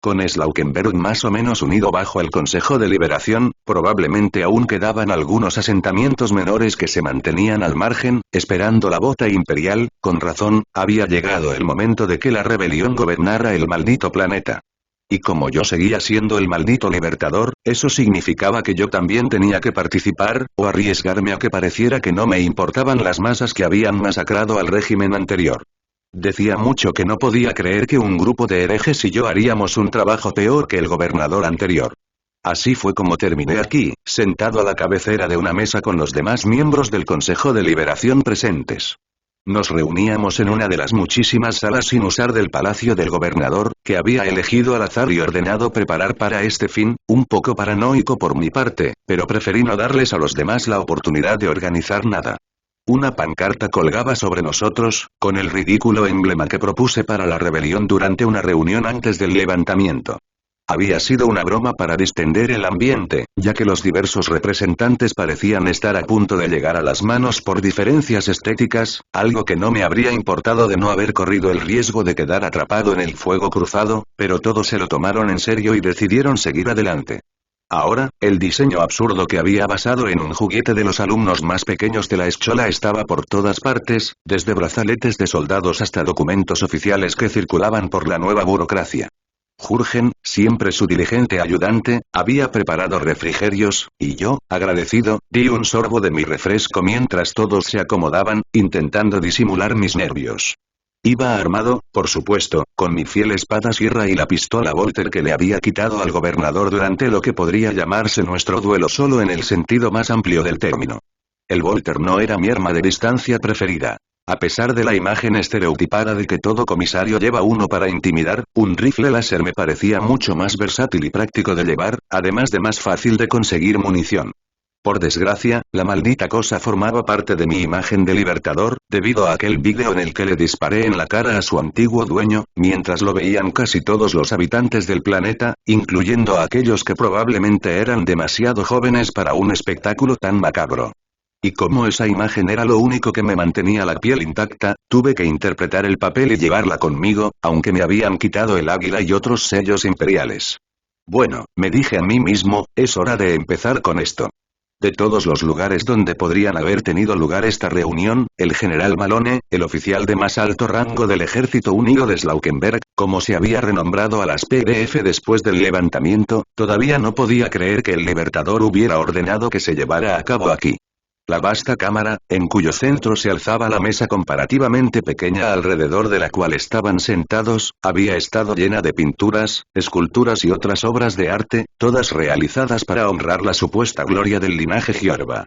Con Slaukenberg más o menos unido bajo el Consejo de Liberación, probablemente aún quedaban algunos asentamientos menores que se mantenían al margen, esperando la bota imperial. Con razón, había llegado el momento de que la rebelión gobernara el maldito planeta. Y como yo seguía siendo el maldito libertador, eso significaba que yo también tenía que participar, o arriesgarme a que pareciera que no me importaban las masas que habían masacrado al régimen anterior. Decía mucho que no podía creer que un grupo de herejes y yo haríamos un trabajo peor que el gobernador anterior. Así fue como terminé aquí, sentado a la cabecera de una mesa con los demás miembros del Consejo de Liberación presentes. Nos reuníamos en una de las muchísimas salas sin usar del palacio del gobernador, que había elegido al azar y ordenado preparar para este fin, un poco paranoico por mi parte, pero preferí no darles a los demás la oportunidad de organizar nada. Una pancarta colgaba sobre nosotros, con el ridículo emblema que propuse para la rebelión durante una reunión antes del levantamiento. Había sido una broma para distender el ambiente, ya que los diversos representantes parecían estar a punto de llegar a las manos por diferencias estéticas, algo que no me habría importado de no haber corrido el riesgo de quedar atrapado en el fuego cruzado, pero todos se lo tomaron en serio y decidieron seguir adelante. Ahora, el diseño absurdo que había basado en un juguete de los alumnos más pequeños de la escuela estaba por todas partes, desde brazaletes de soldados hasta documentos oficiales que circulaban por la nueva burocracia. Jurgen, siempre su diligente ayudante, había preparado refrigerios, y yo, agradecido, di un sorbo de mi refresco mientras todos se acomodaban, intentando disimular mis nervios. Iba armado, por supuesto, con mi fiel espada sierra y la pistola Volter que le había quitado al gobernador durante lo que podría llamarse nuestro duelo solo en el sentido más amplio del término. El Volter no era mi arma de distancia preferida. A pesar de la imagen estereotipada de que todo comisario lleva uno para intimidar, un rifle láser me parecía mucho más versátil y práctico de llevar, además de más fácil de conseguir munición. Por desgracia, la maldita cosa formaba parte de mi imagen de libertador, debido a aquel vídeo en el que le disparé en la cara a su antiguo dueño, mientras lo veían casi todos los habitantes del planeta, incluyendo a aquellos que probablemente eran demasiado jóvenes para un espectáculo tan macabro. Y como esa imagen era lo único que me mantenía la piel intacta, tuve que interpretar el papel y llevarla conmigo, aunque me habían quitado el águila y otros sellos imperiales. Bueno, me dije a mí mismo, es hora de empezar con esto. De todos los lugares donde podrían haber tenido lugar esta reunión, el general Malone, el oficial de más alto rango del Ejército Unido de Slaukenberg, como se había renombrado a las PDF después del levantamiento, todavía no podía creer que el Libertador hubiera ordenado que se llevara a cabo aquí. La vasta cámara, en cuyo centro se alzaba la mesa comparativamente pequeña alrededor de la cual estaban sentados, había estado llena de pinturas, esculturas y otras obras de arte, todas realizadas para honrar la supuesta gloria del linaje Giorba.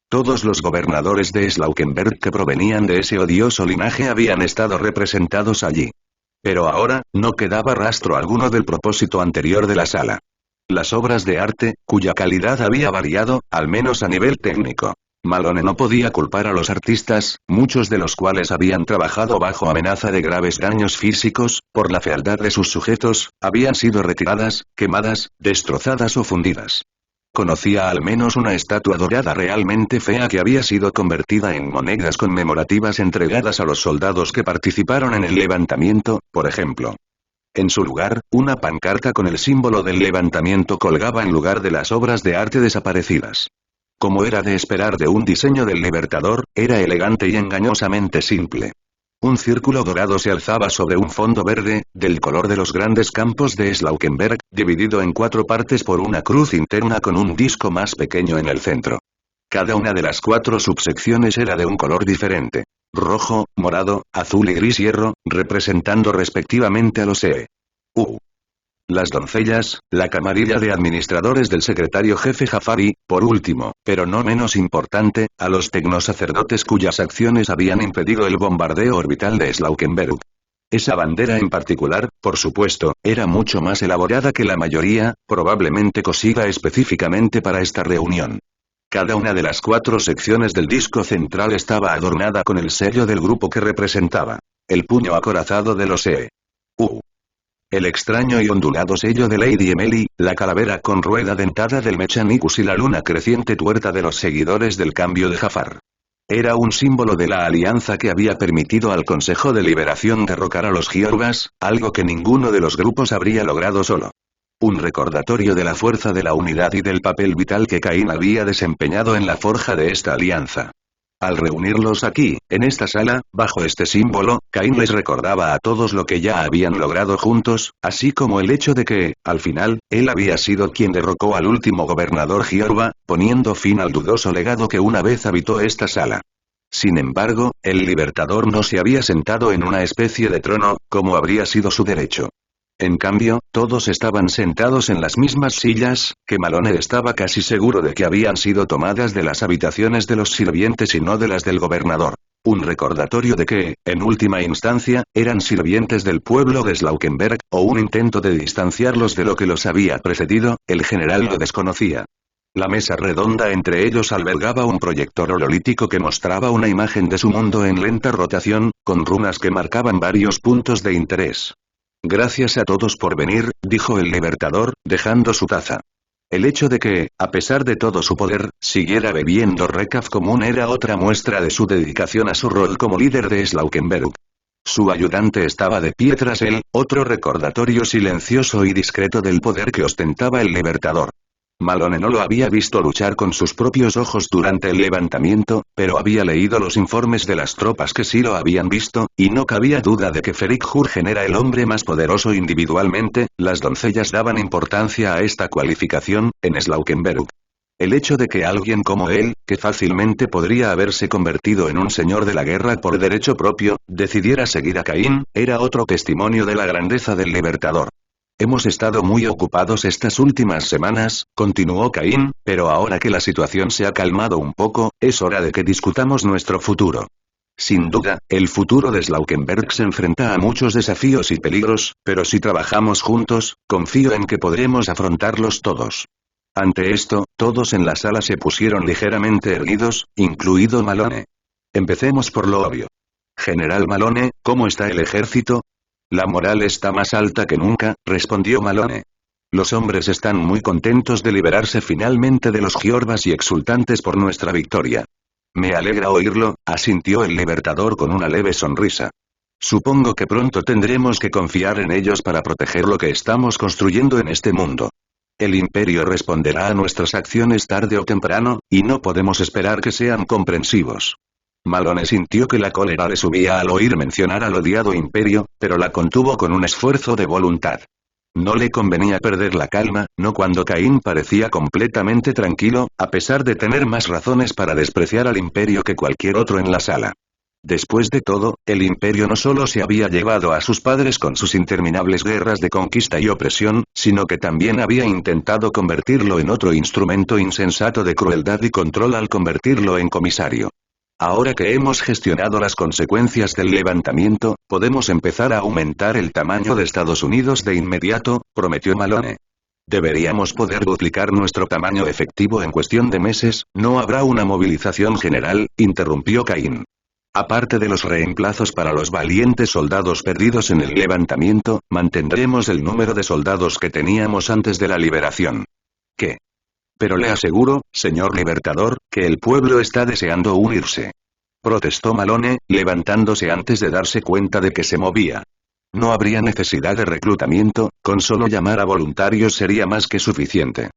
Todos los gobernadores de Slaukenberg que provenían de ese odioso linaje habían estado representados allí. Pero ahora, no quedaba rastro alguno del propósito anterior de la sala. Las obras de arte, cuya calidad había variado, al menos a nivel técnico. Malone no podía culpar a los artistas, muchos de los cuales habían trabajado bajo amenaza de graves daños físicos, por la fealdad de sus sujetos, habían sido retiradas, quemadas, destrozadas o fundidas. Conocía al menos una estatua dorada realmente fea que había sido convertida en monedas conmemorativas entregadas a los soldados que participaron en el levantamiento, por ejemplo. En su lugar, una pancarta con el símbolo del levantamiento colgaba en lugar de las obras de arte desaparecidas. Como era de esperar de un diseño del Libertador, era elegante y engañosamente simple. Un círculo dorado se alzaba sobre un fondo verde, del color de los grandes campos de Slaukenberg, dividido en 4 partes por una cruz interna con un disco más pequeño en el centro. Cada una de las 4 subsecciones era de un color diferente. Rojo, morado, azul y gris hierro, representando respectivamente a los E. U. las doncellas, la camarilla de administradores del secretario jefe Jafar y, por último, pero no menos importante, a los tecnosacerdotes cuyas acciones habían impedido el bombardeo orbital de Slaukenberg. Esa bandera en particular, por supuesto, era mucho más elaborada que la mayoría, probablemente cosida específicamente para esta reunión. Cada una de las 4 secciones del disco central estaba adornada con el sello del grupo que representaba. El puño acorazado de los E.U. El extraño y ondulado sello de Lady Emily, la calavera con rueda dentada del Mechanicus y la luna creciente tuerta de los seguidores del cambio de Jafar. Era un símbolo de la alianza que había permitido al Consejo de Liberación derrocar a los Giorvas, algo que ninguno de los grupos habría logrado solo. Un recordatorio de la fuerza de la unidad y del papel vital que Caín había desempeñado en la forja de esta alianza. Al reunirlos aquí, en esta sala, bajo este símbolo, Caín les recordaba a todos lo que ya habían logrado juntos, así como el hecho de que, al final, él había sido quien derrocó al último gobernador Giorva, poniendo fin al dudoso legado que una vez habitó esta sala. Sin embargo, el Libertador no se había sentado en una especie de trono, como habría sido su derecho. En cambio, todos estaban sentados en las mismas sillas, que Malone estaba casi seguro de que habían sido tomadas de las habitaciones de los sirvientes y no de las del gobernador. Un recordatorio de que, en última instancia, eran sirvientes del pueblo de Slaukenberg, o un intento de distanciarlos de lo que los había precedido, el general lo desconocía. La mesa redonda entre ellos albergaba un proyector hololítico que mostraba una imagen de su mundo en lenta rotación, con runas que marcaban varios puntos de interés. Gracias a todos por venir, dijo el Libertador, dejando su taza. El hecho de que, a pesar de todo su poder, siguiera bebiendo recaf común era otra muestra de su dedicación a su rol como líder de Slaukenberg. Su ayudante estaba de pie tras él, otro recordatorio silencioso y discreto del poder que ostentaba el Libertador. Malone no lo había visto luchar con sus propios ojos durante el levantamiento, pero había leído los informes de las tropas que sí lo habían visto, y no cabía duda de que Ferik Jurgen era el hombre más poderoso individualmente. Las doncellas daban importancia a esta cualificación, en Slaukenberg. El hecho de que alguien como él, que fácilmente podría haberse convertido en un señor de la guerra por derecho propio, decidiera seguir a Caín, era otro testimonio de la grandeza del Libertador. Hemos estado muy ocupados estas últimas semanas, continuó Caín, pero ahora que la situación se ha calmado un poco, es hora de que discutamos nuestro futuro. Sin duda, el futuro de Slaukenberg se enfrenta a muchos desafíos y peligros, pero si trabajamos juntos, confío en que podremos afrontarlos todos. Ante esto, todos en la sala se pusieron ligeramente erguidos, incluido Malone. Empecemos por lo obvio. General Malone, ¿cómo está el ejército? La moral está más alta que nunca, respondió Malone. Los hombres están muy contentos de liberarse finalmente de los Giorvas y exultantes por nuestra victoria. Me alegra oírlo, asintió el Libertador con una leve sonrisa. Supongo que pronto tendremos que confiar en ellos para proteger lo que estamos construyendo en este mundo. El Imperio responderá a nuestras acciones tarde o temprano, y no podemos esperar que sean comprensivos. Malone sintió que la cólera le subía al oír mencionar al odiado Imperio, pero la contuvo con un esfuerzo de voluntad. No le convenía perder la calma, no cuando Caín parecía completamente tranquilo, a pesar de tener más razones para despreciar al Imperio que cualquier otro en la sala. Después de todo, el Imperio no solo se había llevado a sus padres con sus interminables guerras de conquista y opresión, sino que también había intentado convertirlo en otro instrumento insensato de crueldad y control al convertirlo en comisario. Ahora que hemos gestionado las consecuencias del levantamiento, podemos empezar a aumentar el tamaño de Estados Unidos de inmediato, prometió Malone. Deberíamos poder duplicar nuestro tamaño efectivo en cuestión de meses. No habrá una movilización general, interrumpió Caín. Aparte de los reemplazos para los valientes soldados perdidos en el levantamiento, mantendremos el número de soldados que teníamos antes de la liberación. ¿Qué? Pero le aseguro, señor Libertador, que el pueblo está deseando unirse. Protestó Malone, levantándose antes de darse cuenta de que se movía. No habría necesidad de reclutamiento, con solo llamar a voluntarios sería más que suficiente.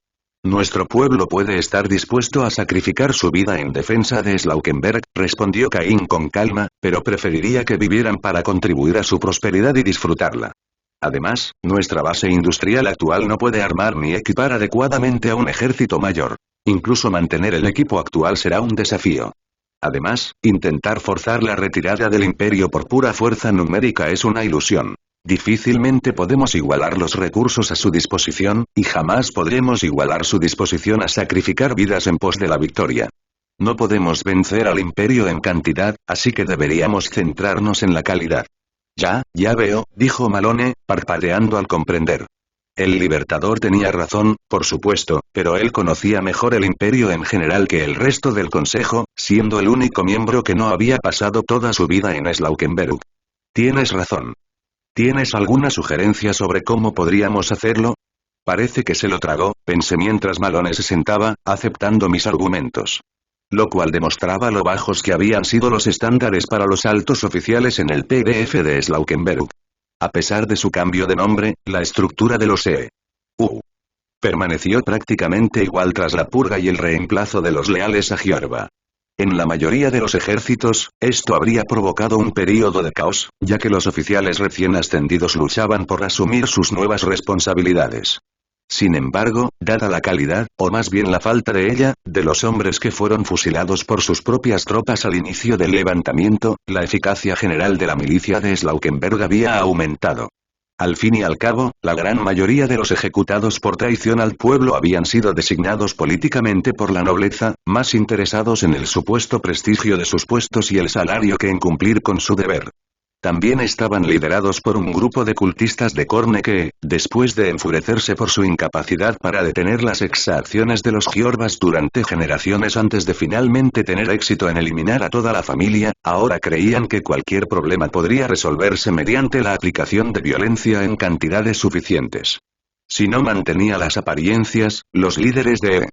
Nuestro pueblo puede estar dispuesto a sacrificar su vida en defensa de Slaukenberg, respondió Caín con calma, pero preferiría que vivieran para contribuir a su prosperidad y disfrutarla. Además, nuestra base industrial actual no puede armar ni equipar adecuadamente a un ejército mayor. Incluso mantener el equipo actual será un desafío. Además, intentar forzar la retirada del Imperio por pura fuerza numérica es una ilusión. Difícilmente podemos igualar los recursos a su disposición, y jamás podremos igualar su disposición a sacrificar vidas en pos de la victoria. No podemos vencer al imperio en cantidad, así que deberíamos centrarnos en la calidad. Ya veo, dijo Malone, parpadeando al comprender. El Libertador tenía razón, por supuesto, pero él conocía mejor el imperio en general que el resto del Consejo, siendo el único miembro que no había pasado toda su vida en Slaukenberg. Tienes razón. ¿Tienes alguna sugerencia sobre cómo podríamos hacerlo? Parece que se lo tragó, pensé mientras Malone se sentaba, aceptando mis argumentos. Lo cual demostraba lo bajos que habían sido los estándares para los altos oficiales en el PDF de Slaukenberg. A pesar de su cambio de nombre, la estructura de los EU permaneció prácticamente igual tras la purga y el reemplazo de los leales a Giorba. En la mayoría de los ejércitos, esto habría provocado un período de caos, ya que los oficiales recién ascendidos luchaban por asumir sus nuevas responsabilidades. Sin embargo, dada la calidad, o más bien la falta de ella, de los hombres que fueron fusilados por sus propias tropas al inicio del levantamiento, la eficacia general de la milicia de Slaukenberg había aumentado. Al fin y al cabo, la gran mayoría de los ejecutados por traición al pueblo habían sido designados políticamente por la nobleza, más interesados en el supuesto prestigio de sus puestos y el salario que en cumplir con su deber. También estaban liderados por un grupo de cultistas de Corne que, después de enfurecerse por su incapacidad para detener las exacciones de los Giorbas durante generaciones antes de finalmente tener éxito en eliminar a toda la familia, ahora creían que cualquier problema podría resolverse mediante la aplicación de violencia en cantidades suficientes. Si no mantenía las apariencias, los líderes de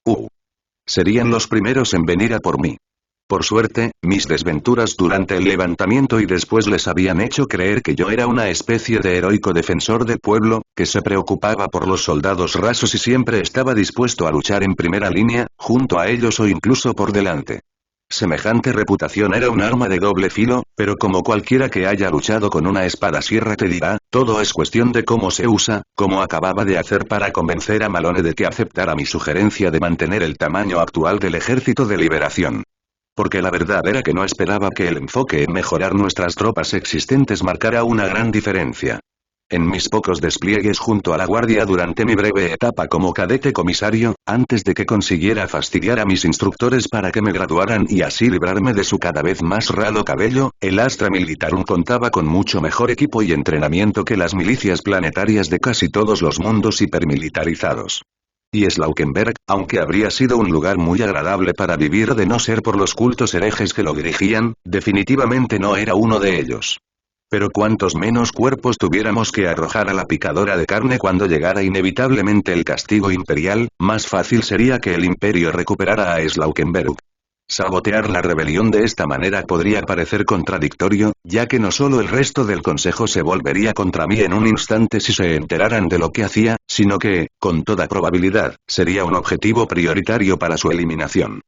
EU serían los primeros en venir a por mí. Por suerte, mis desventuras durante el levantamiento y después les habían hecho creer que yo era una especie de heroico defensor del pueblo, que se preocupaba por los soldados rasos y siempre estaba dispuesto a luchar en primera línea, junto a ellos o incluso por delante. Semejante reputación era un arma de doble filo, pero como cualquiera que haya luchado con una espada sierra te dirá, todo es cuestión de cómo se usa, como acababa de hacer para convencer a Malone de que aceptara mi sugerencia de mantener el tamaño actual del Ejército de Liberación. Porque la verdad era que no esperaba que el enfoque en mejorar nuestras tropas existentes marcara una gran diferencia. En mis pocos despliegues junto a la guardia durante mi breve etapa como cadete comisario, antes de que consiguiera fastidiar a mis instructores para que me graduaran y así librarme de su cada vez más ralo cabello, el Astra Militarum contaba con mucho mejor equipo y entrenamiento que las milicias planetarias de casi todos los mundos hipermilitarizados. Y Slaukenberg, aunque habría sido un lugar muy agradable para vivir de no ser por los cultos herejes que lo dirigían, definitivamente no era uno de ellos. Pero cuantos menos cuerpos tuviéramos que arrojar a la picadora de carne cuando llegara inevitablemente el castigo imperial, más fácil sería que el imperio recuperara a Slaukenberg. Sabotear la rebelión de esta manera podría parecer contradictorio, ya que no solo el resto del consejo se volvería contra mí en un instante si se enteraran de lo que hacía, sino que, con toda probabilidad, sería un objetivo prioritario para su eliminación.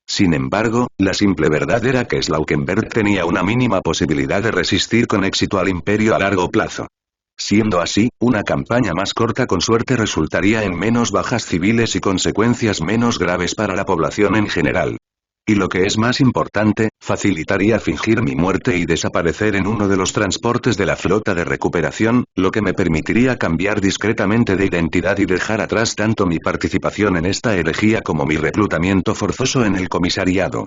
Sin embargo, la simple verdad era que Slaukenberg tenía una mínima posibilidad de resistir con éxito al imperio a largo plazo. Siendo así, una campaña más corta con suerte resultaría en menos bajas civiles y consecuencias menos graves para la población en general. Y lo que es más importante, facilitaría fingir mi muerte y desaparecer en uno de los transportes de la flota de recuperación, lo que me permitiría cambiar discretamente de identidad y dejar atrás tanto mi participación en esta herejía como mi reclutamiento forzoso en el comisariado.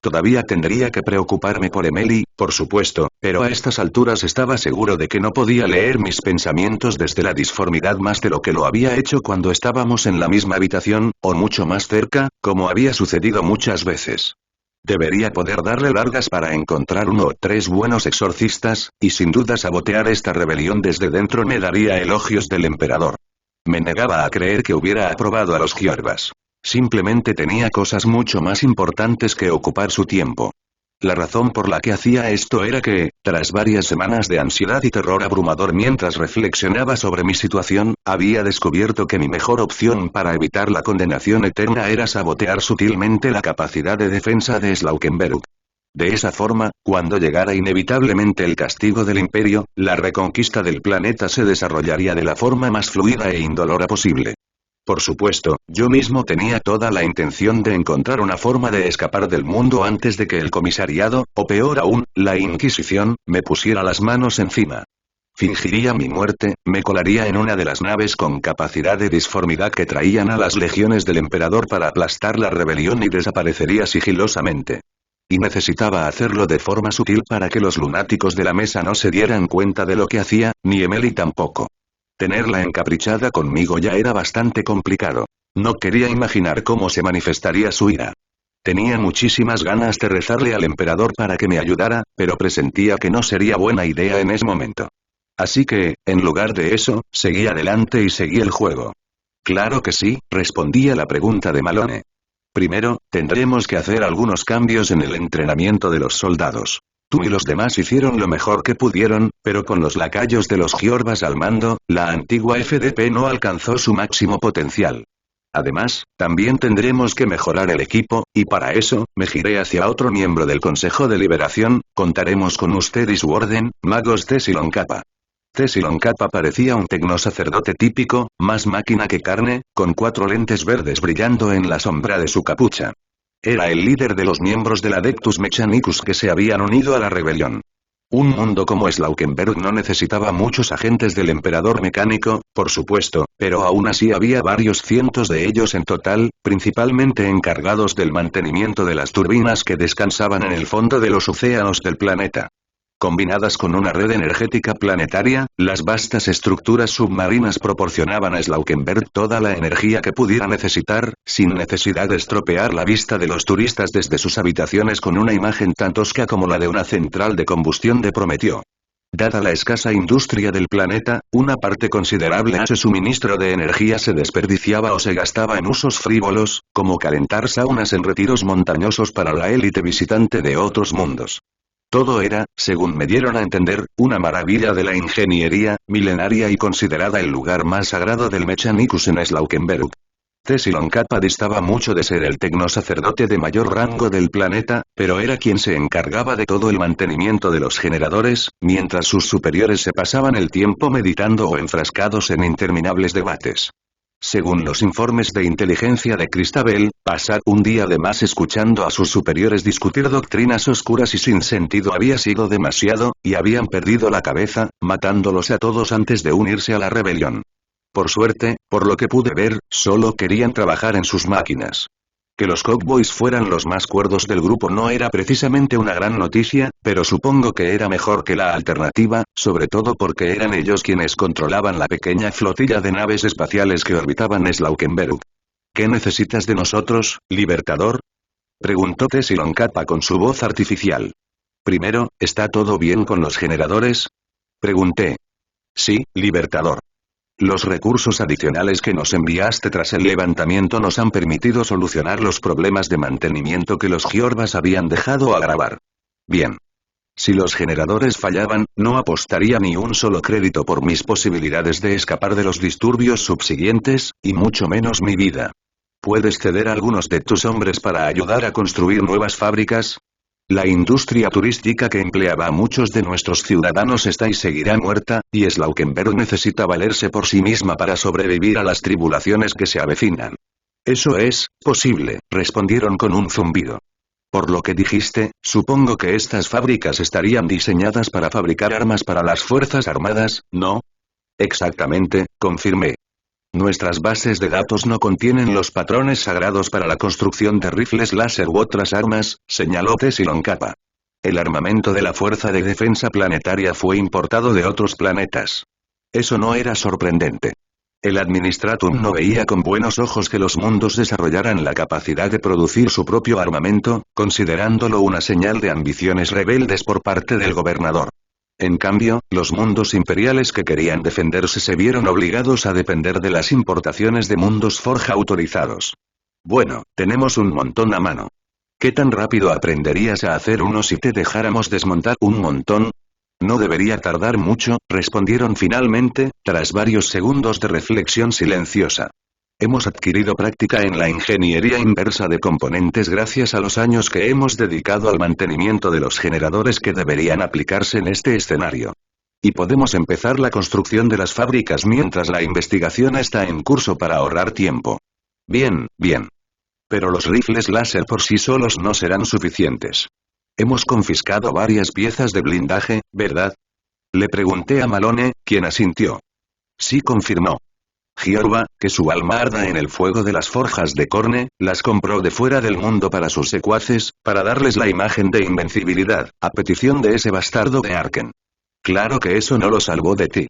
Todavía tendría que preocuparme por Emily, por supuesto, pero a estas alturas estaba seguro de que no podía leer mis pensamientos desde la disformidad más de lo que lo había hecho cuando estábamos en la misma habitación, o mucho más cerca, como había sucedido muchas veces. Debería poder darle largas para encontrar 1 o 3 buenos exorcistas, y sin duda sabotear esta rebelión desde dentro me daría elogios del emperador. Me negaba a creer que hubiera aprobado a los Giorbas. Simplemente tenía cosas mucho más importantes que ocupar su tiempo. La razón por la que hacía esto era que, tras varias semanas de ansiedad y terror abrumador mientras reflexionaba sobre mi situación, había descubierto que mi mejor opción para evitar la condenación eterna era sabotear sutilmente la capacidad de defensa de Slaukenberg. De esa forma, cuando llegara inevitablemente el castigo del imperio, la reconquista del planeta se desarrollaría de la forma más fluida e indolora posible. Por supuesto, yo mismo tenía toda la intención de encontrar una forma de escapar del mundo antes de que el comisariado, o peor aún, la Inquisición, me pusiera las manos encima. Fingiría mi muerte, me colaría en una de las naves con capacidad de disformidad que traían a las legiones del emperador para aplastar la rebelión y desaparecería sigilosamente. Y necesitaba hacerlo de forma sutil para que los lunáticos de la mesa no se dieran cuenta de lo que hacía, ni Emily tampoco. Tenerla encaprichada conmigo ya era bastante complicado. No quería imaginar cómo se manifestaría su ira. Tenía muchísimas ganas de rezarle al emperador para que me ayudara, pero presentía que no sería buena idea en ese momento. Así que, en lugar de eso, seguí adelante y seguí el juego. Claro que sí, respondí a la pregunta de Malone. Primero, tendremos que hacer algunos cambios en el entrenamiento de los soldados. Tú y los demás hicieron lo mejor que pudieron, pero con los lacayos de los Giorvas al mando, la antigua FDP no alcanzó su máximo potencial. Además, también tendremos que mejorar el equipo, y para eso, me giré hacia otro miembro del Consejo de Liberación. Contaremos con usted y su orden, magos Teshilon Kappa. Teshilon Kappa parecía un tecnosacerdote típico, más máquina que carne, con 4 lentes verdes brillando en la sombra de su capucha. Era el líder de los miembros del Adeptus Mechanicus que se habían unido a la rebelión. Un mundo como Slaukenberg no necesitaba muchos agentes del emperador mecánico, por supuesto, pero aún así había varios cientos de ellos en total, principalmente encargados del mantenimiento de las turbinas que descansaban en el fondo de los océanos del planeta. Combinadas con una red energética planetaria, las vastas estructuras submarinas proporcionaban a Slaukenberg toda la energía que pudiera necesitar, sin necesidad de estropear la vista de los turistas desde sus habitaciones con una imagen tan tosca como la de una central de combustión de Prometeo. Dada la escasa industria del planeta, una parte considerable de ese suministro de energía se desperdiciaba o se gastaba en usos frívolos, como calentar saunas en retiros montañosos para la élite visitante de otros mundos. Todo era, según me dieron a entender, una maravilla de la ingeniería, milenaria y considerada el lugar más sagrado del Mechanicus en Slaukenberg. Teshilon Kappa distaba mucho de ser el tecnosacerdote de mayor rango del planeta, pero era quien se encargaba de todo el mantenimiento de los generadores, mientras sus superiores se pasaban el tiempo meditando o enfrascados en interminables debates. Según los informes de inteligencia de Christabel, pasar un día de más escuchando a sus superiores discutir doctrinas oscuras y sin sentido había sido demasiado, y habían perdido la cabeza, matándolos a todos antes de unirse a la rebelión. Por suerte, por lo que pude ver, solo querían trabajar en sus máquinas. Que los Cowboys fueran los más cuerdos del grupo no era precisamente una gran noticia, pero supongo que era mejor que la alternativa, sobre todo porque eran ellos quienes controlaban la pequeña flotilla de naves espaciales que orbitaban Slaukenberg. ¿Qué necesitas de nosotros, Libertador? Preguntó Teshilon Kappa con su voz artificial. Primero, ¿está todo bien con los generadores? Pregunté. Sí, Libertador. Los recursos adicionales que nos enviaste tras el levantamiento nos han permitido solucionar los problemas de mantenimiento que los Giorvas habían dejado agravar. Bien. Si los generadores fallaban, no apostaría ni un solo crédito por mis posibilidades de escapar de los disturbios subsiguientes, y mucho menos mi vida. ¿Puedes ceder a algunos de tus hombres para ayudar a construir nuevas fábricas? La industria turística que empleaba a muchos de nuestros ciudadanos está y seguirá muerta, y Slaukenberg necesita valerse por sí misma para sobrevivir a las tribulaciones que se avecinan. Eso es posible, respondieron con un zumbido. Por lo que dijiste, supongo que estas fábricas estarían diseñadas para fabricar armas para las Fuerzas Armadas, ¿no? Exactamente, confirmé. Nuestras bases de datos no contienen los patrones sagrados para la construcción de rifles láser u otras armas, señaló Teshilon Kappa. El armamento de la Fuerza de Defensa Planetaria fue importado de otros planetas. Eso no era sorprendente. El Administratum no veía con buenos ojos que los mundos desarrollaran la capacidad de producir su propio armamento, considerándolo una señal de ambiciones rebeldes por parte del gobernador. En cambio, los mundos imperiales que querían defenderse se vieron obligados a depender de las importaciones de mundos forja autorizados. Bueno, tenemos un montón a mano. ¿Qué tan rápido aprenderías a hacer uno si te dejáramos desmontar un montón? No debería tardar mucho, respondieron finalmente, tras varios segundos de reflexión silenciosa. Hemos adquirido práctica en la ingeniería inversa de componentes gracias a los años que hemos dedicado al mantenimiento de los generadores que deberían aplicarse en este escenario. Y podemos empezar la construcción de las fábricas mientras la investigación está en curso para ahorrar tiempo. Bien, bien. Pero los rifles láser por sí solos no serán suficientes. Hemos confiscado varias piezas de blindaje, ¿verdad? Le pregunté a Malone, quien asintió. Sí, confirmó. Giorba, que su alma arda en el fuego de las forjas de Corne, las compró de fuera del mundo para sus secuaces, para darles la imagen de invencibilidad, a petición de ese bastardo de Arken. Claro que eso no lo salvó de ti.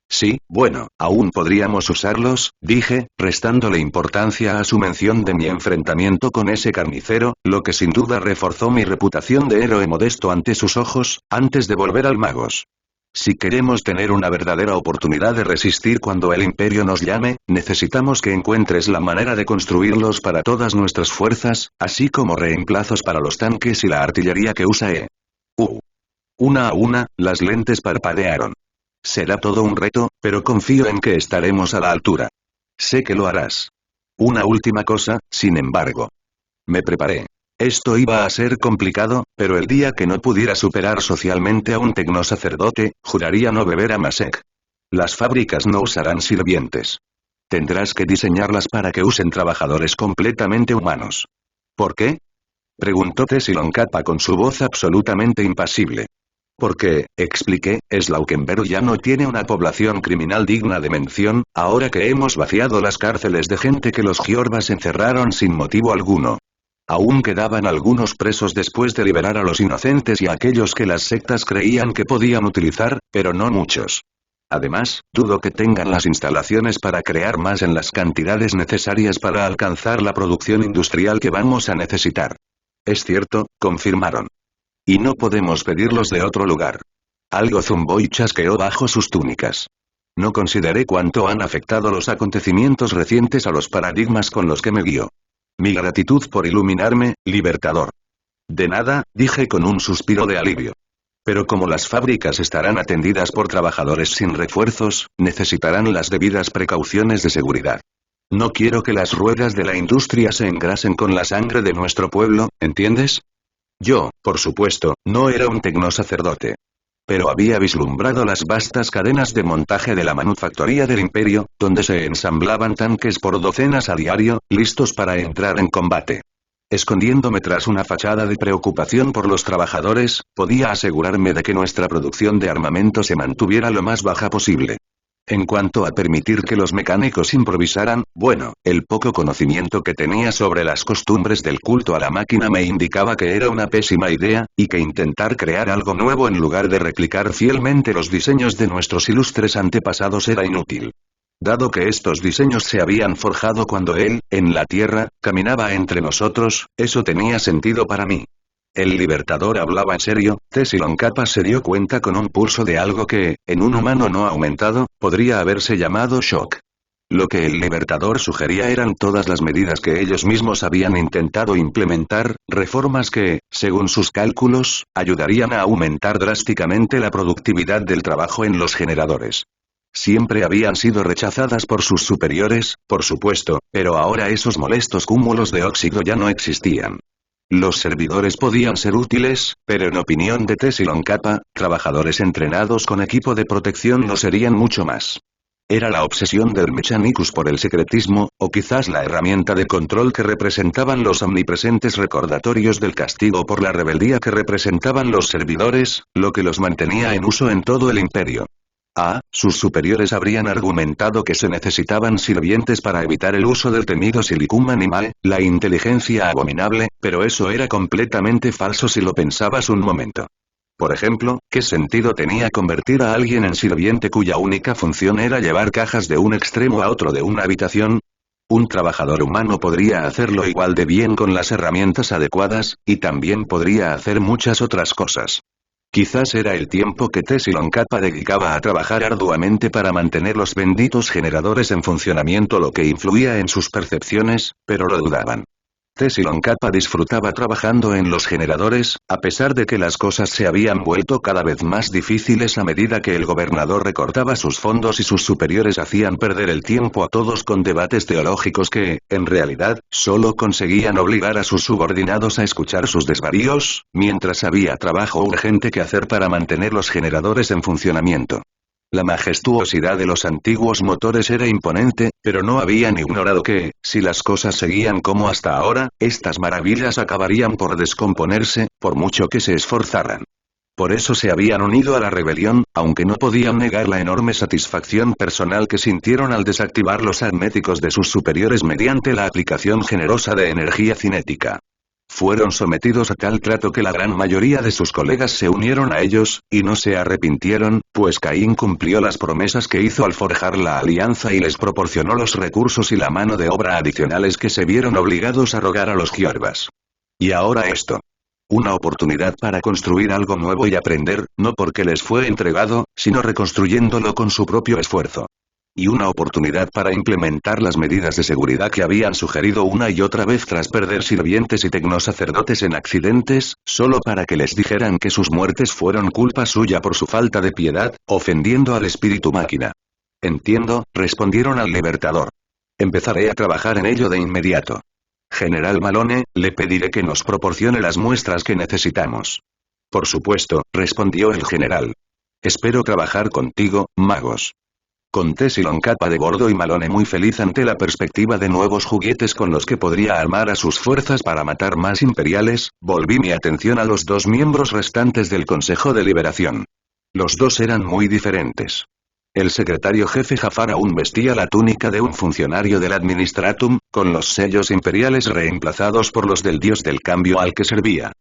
Sí, bueno, aún podríamos usarlos, dije, restándole importancia a su mención de mi enfrentamiento con ese carnicero, lo que sin duda reforzó mi reputación de héroe modesto ante sus ojos, antes de volver al magos. Si queremos tener una verdadera oportunidad de resistir cuando el imperio nos llame, necesitamos que encuentres la manera de construirlos para todas nuestras fuerzas, así como reemplazos para los tanques y la artillería que usa E. Una a una, las lentes parpadearon. Será todo un reto, pero confío en que estaremos a la altura. Sé que lo harás. Una última cosa, sin embargo. Me preparé. Esto iba a ser complicado, pero el día que no pudiera superar socialmente a un tecnosacerdote, juraría no beber a Masek. Las fábricas no usarán sirvientes. Tendrás que diseñarlas para que usen trabajadores completamente humanos. ¿Por qué? Preguntó Tessilon Kappa con su voz absolutamente impasible. Porque, expliqué, Slaukenberg ya no tiene una población criminal digna de mención, ahora que hemos vaciado las cárceles de gente que los Giorbas encerraron sin motivo alguno. Aún quedaban algunos presos después de liberar a los inocentes y a aquellos que las sectas creían que podían utilizar, pero no muchos. Además, dudo que tengan las instalaciones para crear más en las cantidades necesarias para alcanzar la producción industrial que vamos a necesitar. Es cierto, confirmaron. Y no podemos pedirlos de otro lugar. Algo zumbó y chasqueó bajo sus túnicas. No consideré cuánto han afectado los acontecimientos recientes a los paradigmas con los que me guío. Mi gratitud por iluminarme, Libertador. De nada, dije con un suspiro de alivio. Pero como las fábricas estarán atendidas por trabajadores sin refuerzos, necesitarán las debidas precauciones de seguridad. No quiero que las ruedas de la industria se engrasen con la sangre de nuestro pueblo, ¿entiendes? Yo, por supuesto, no era un tecnosacerdote. Pero había vislumbrado las vastas cadenas de montaje de la manufactoría del imperio, donde se ensamblaban tanques por docenas a diario, listos para entrar en combate. Escondiéndome tras una fachada de preocupación por los trabajadores, podía asegurarme de que nuestra producción de armamento se mantuviera lo más baja posible. En cuanto a permitir que los mecánicos improvisaran, bueno, el poco conocimiento que tenía sobre las costumbres del culto a la máquina me indicaba que era una pésima idea, y que intentar crear algo nuevo en lugar de replicar fielmente los diseños de nuestros ilustres antepasados era inútil. Dado que estos diseños se habían forjado cuando él, en la Tierra, caminaba entre nosotros, eso tenía sentido para mí. El Libertador hablaba en serio. Tessilon Kappa se dio cuenta con un pulso de algo que, en un humano no aumentado, podría haberse llamado shock. Lo que el Libertador sugería eran todas las medidas que ellos mismos habían intentado implementar, reformas que, según sus cálculos, ayudarían a aumentar drásticamente la productividad del trabajo en los generadores. Siempre habían sido rechazadas por sus superiores, por supuesto, pero ahora esos molestos cúmulos de óxido ya no existían. Los servidores podían ser útiles, pero en opinión de Tessilon Kappa, trabajadores entrenados con equipo de protección lo serían mucho más. Era la obsesión del Mechanicus por el secretismo, o quizás la herramienta de control que representaban los omnipresentes recordatorios del castigo por la rebeldía que representaban los servidores, lo que los mantenía en uso en todo el imperio. Sus superiores habrían argumentado que se necesitaban sirvientes para evitar el uso del temido Silicum Animae, la inteligencia abominable, pero eso era completamente falso si lo pensabas un momento. Por ejemplo, ¿qué sentido tenía convertir a alguien en sirviente cuya única función era llevar cajas de un extremo a otro de una habitación? Un trabajador humano podría hacerlo igual de bien con las herramientas adecuadas, y también podría hacer muchas otras cosas. Quizás era el tiempo que Tessilon Kappa dedicaba a trabajar arduamente para mantener los benditos generadores en funcionamiento lo que influía en sus percepciones, pero lo dudaban. Tessilon Kappa disfrutaba trabajando en los generadores, a pesar de que las cosas se habían vuelto cada vez más difíciles a medida que el gobernador recortaba sus fondos y sus superiores hacían perder el tiempo a todos con debates teológicos que, en realidad, solo conseguían obligar a sus subordinados a escuchar sus desvaríos, mientras había trabajo urgente que hacer para mantener los generadores en funcionamiento. La majestuosidad de los antiguos motores era imponente, pero no habían ignorado que, si las cosas seguían como hasta ahora, estas maravillas acabarían por descomponerse, por mucho que se esforzaran. Por eso se habían unido a la rebelión, aunque no podían negar la enorme satisfacción personal que sintieron al desactivar los magnéticos de sus superiores mediante la aplicación generosa de energía cinética. Fueron sometidos a tal trato que la gran mayoría de sus colegas se unieron a ellos, y no se arrepintieron, pues Caín cumplió las promesas que hizo al forjar la alianza y les proporcionó los recursos y la mano de obra adicionales que se vieron obligados a rogar a los Giordvas. Y ahora esto. Una oportunidad para construir algo nuevo y aprender, no porque les fue entregado, sino reconstruyéndolo con su propio esfuerzo. Y una oportunidad para implementar las medidas de seguridad que habían sugerido una y otra vez tras perder sirvientes y tecnosacerdotes en accidentes, solo para que les dijeran que sus muertes fueron culpa suya por su falta de piedad, ofendiendo al espíritu máquina. Entiendo, respondieron al Libertador. Empezaré a trabajar en ello de inmediato. General Malone, le pediré que nos proporcione las muestras que necesitamos. Por supuesto, respondió el general. Espero trabajar contigo, Magos. Conté Silon capa de bordo y Malone muy feliz ante la perspectiva de nuevos juguetes con los que podría armar a sus fuerzas para matar más imperiales, volví mi atención a los dos miembros restantes del Consejo de Liberación. Los dos eran muy diferentes. El secretario jefe Jafar aún vestía la túnica de un funcionario del Administratum, con los sellos imperiales reemplazados por los del dios del cambio al que servía.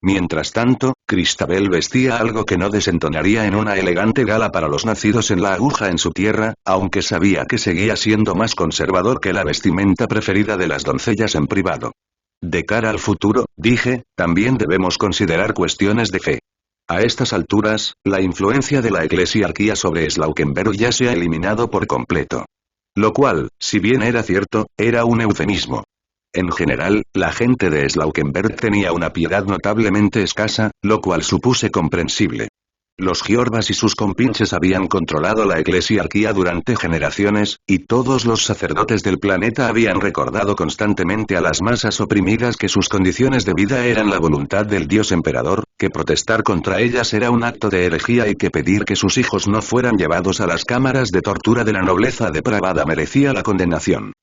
Mientras tanto, Cristabel vestía algo que no desentonaría en una elegante gala para los nacidos en la aguja en su tierra, aunque sabía que seguía siendo más conservador que la vestimenta preferida de las doncellas en privado. De cara al futuro, dije, también debemos considerar cuestiones de fe. A estas alturas, la influencia de la eclesiarquía sobre Slaukenberg ya se ha eliminado por completo. Lo cual, si bien era cierto, era un eufemismo. En general, la gente de Slaukenberg tenía una piedad notablemente escasa, lo cual supuse comprensible. Los Giordvas y sus compinches habían controlado la eclesiarquía durante generaciones, y todos los sacerdotes del planeta habían recordado constantemente a las masas oprimidas que sus condiciones de vida eran la voluntad del dios emperador, que protestar contra ellas era un acto de herejía y que pedir que sus hijos no fueran llevados a las cámaras de tortura de la nobleza depravada merecía la condenación.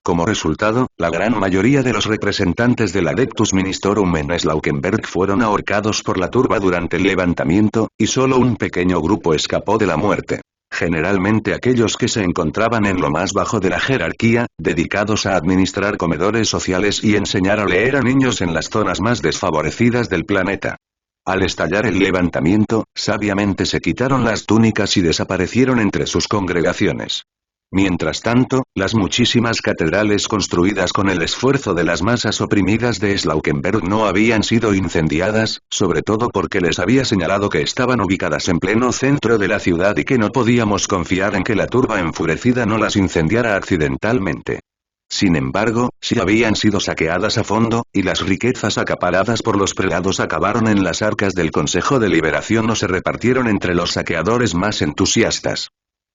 Como resultado, la gran mayoría de los representantes del Adeptus Ministerum en Slaukenberg fueron ahorcados por la turba durante el levantamiento, y solo un pequeño grupo escapó de la muerte. Generalmente aquellos que se encontraban en lo más bajo de la jerarquía, dedicados a administrar comedores sociales y enseñar a leer a niños en las zonas más desfavorecidas del planeta. Al estallar el levantamiento, sabiamente se quitaron las túnicas y desaparecieron entre sus congregaciones. Mientras tanto, las muchísimas catedrales construidas con el esfuerzo de las masas oprimidas de Slaukenberg no habían sido incendiadas, sobre todo porque les había señalado que estaban ubicadas en pleno centro de la ciudad y que no podíamos confiar en que la turba enfurecida no las incendiara accidentalmente. Sin embargo, sí habían sido saqueadas a fondo, y las riquezas acaparadas por los prelados acabaron en las arcas del Consejo de Liberación o se repartieron entre los saqueadores más entusiastas.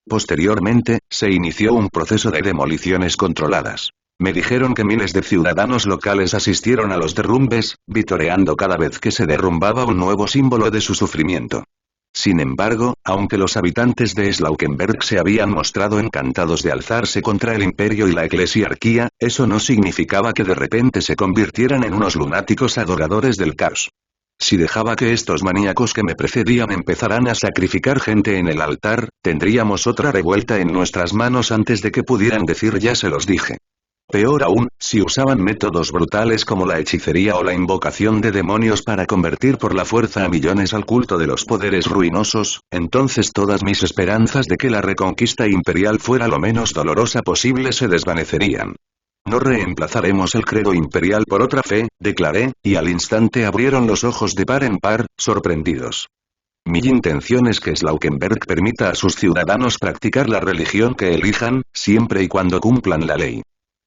Posteriormente, se inició un proceso de demoliciones controladas. Me dijeron que miles de ciudadanos locales asistieron a los derrumbes, vitoreando cada vez que se derrumbaba un nuevo símbolo de su sufrimiento. Sin embargo, aunque los habitantes de Slaukenberg se habían mostrado encantados de alzarse contra el imperio y la eclesiarquía, eso no significaba que de repente se convirtieran en unos lunáticos adoradores del caos. Si dejaba que estos maníacos que me precedían empezaran a sacrificar gente en el altar, tendríamos otra revuelta en nuestras manos antes de que pudieran decir ya se los dije. Peor aún, si usaban métodos brutales como la hechicería o la invocación de demonios para convertir por la fuerza a millones al culto de los poderes ruinosos, entonces todas mis esperanzas de que la reconquista imperial fuera lo menos dolorosa posible se desvanecerían. No reemplazaremos el credo imperial por otra fe, declaré, y al instante abrieron los ojos de par en par, sorprendidos. Mi intención es que Slaukenberg permita a sus ciudadanos practicar la religión que elijan, siempre y cuando cumplan la ley.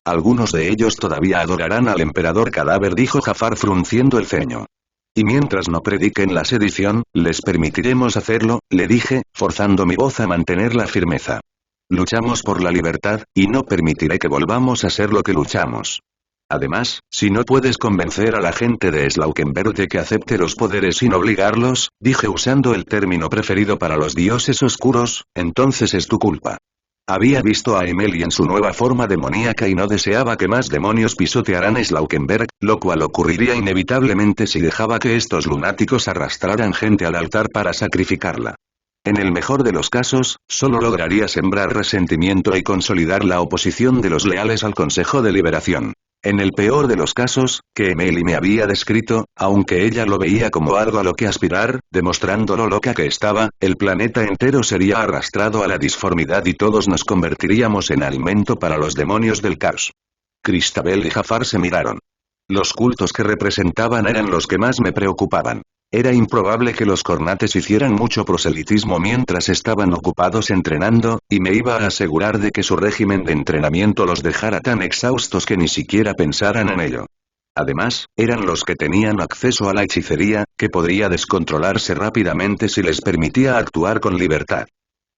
Algunos de ellos todavía adorarán al emperador cadáver, dijo Jafar frunciendo el ceño. Y mientras no prediquen la sedición, les permitiremos hacerlo, le dije, forzando mi voz a mantener la firmeza. Luchamos por la libertad, y no permitiré que volvamos a ser lo que luchamos. Además, si no puedes convencer a la gente de Slaukenberg de que acepte los poderes sin obligarlos, dije usando el término preferido para los dioses oscuros, entonces es tu culpa. Había visto a Emily en su nueva forma demoníaca y no deseaba que más demonios pisotearan Slaukenberg, lo cual ocurriría inevitablemente si dejaba que estos lunáticos arrastraran gente al altar para sacrificarla. En el mejor de los casos, solo lograría sembrar resentimiento y consolidar la oposición de los leales al Consejo de Liberación. En el peor de los casos, que Emily me había descrito, aunque ella lo veía como algo a lo que aspirar, demostrando lo loca que estaba, el planeta entero sería arrastrado a la disformidad y todos nos convertiríamos en alimento para los demonios del caos. Christabel y Jafar se miraron. Los cultos que representaban eran los que más me preocupaban. Era improbable que los cornates hicieran mucho proselitismo mientras estaban ocupados entrenando, y me iba a asegurar de que su régimen de entrenamiento los dejara tan exhaustos que ni siquiera pensaran en ello. Además, eran los que tenían acceso a la hechicería, que podría descontrolarse rápidamente si les permitía actuar con libertad.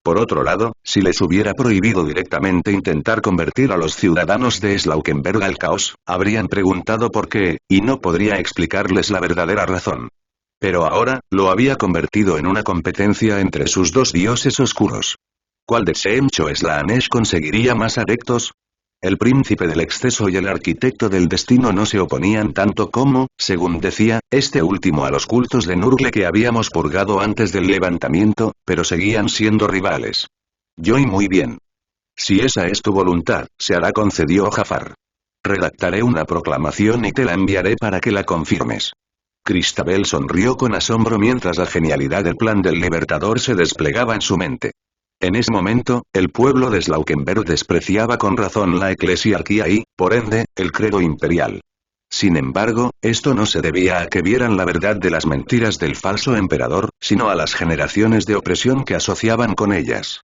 Por otro lado, si les hubiera prohibido directamente intentar convertir a los ciudadanos de Slaukenberg al caos, habrían preguntado por qué, y no podría explicarles la verdadera razón. Pero ahora, lo había convertido en una competencia entre sus dos dioses oscuros. ¿Cuál de Sench o Slaanesh conseguiría más adeptos? El príncipe del exceso y el arquitecto del destino no se oponían tanto como, según decía, este último a los cultos de Nurgle que habíamos purgado antes del levantamiento, pero seguían siendo rivales. Yo y muy bien. Si esa es tu voluntad, se hará, concedió Jafar. Redactaré una proclamación y te la enviaré para que la confirmes. Christabel sonrió con asombro mientras la genialidad del plan del Libertador se desplegaba en su mente. En ese momento, el pueblo de Slaukenberg despreciaba con razón la eclesiarquía y, por ende, el credo imperial. Sin embargo, esto no se debía a que vieran la verdad de las mentiras del falso emperador, sino a las generaciones de opresión que asociaban con ellas.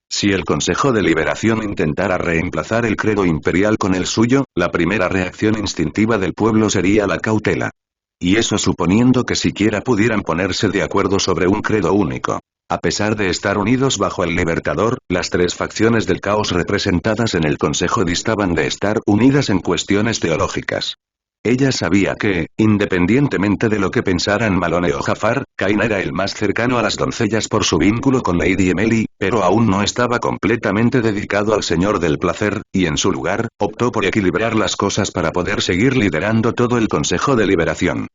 Si el Consejo de Liberación intentara reemplazar el credo imperial con el suyo, la primera reacción instintiva del pueblo sería la cautela. Y eso suponiendo que siquiera pudieran ponerse de acuerdo sobre un credo único. A pesar de estar unidos bajo el Libertador, las tres facciones del caos representadas en el Consejo distaban de estar unidas en cuestiones teológicas. Ella sabía que, independientemente de lo que pensaran Malone o Jafar, Cain era el más cercano a las doncellas por su vínculo con Lady Emily, pero aún no estaba completamente dedicado al Señor del Placer, y en su lugar, optó por equilibrar las cosas para poder seguir liderando todo el Consejo de Liberación.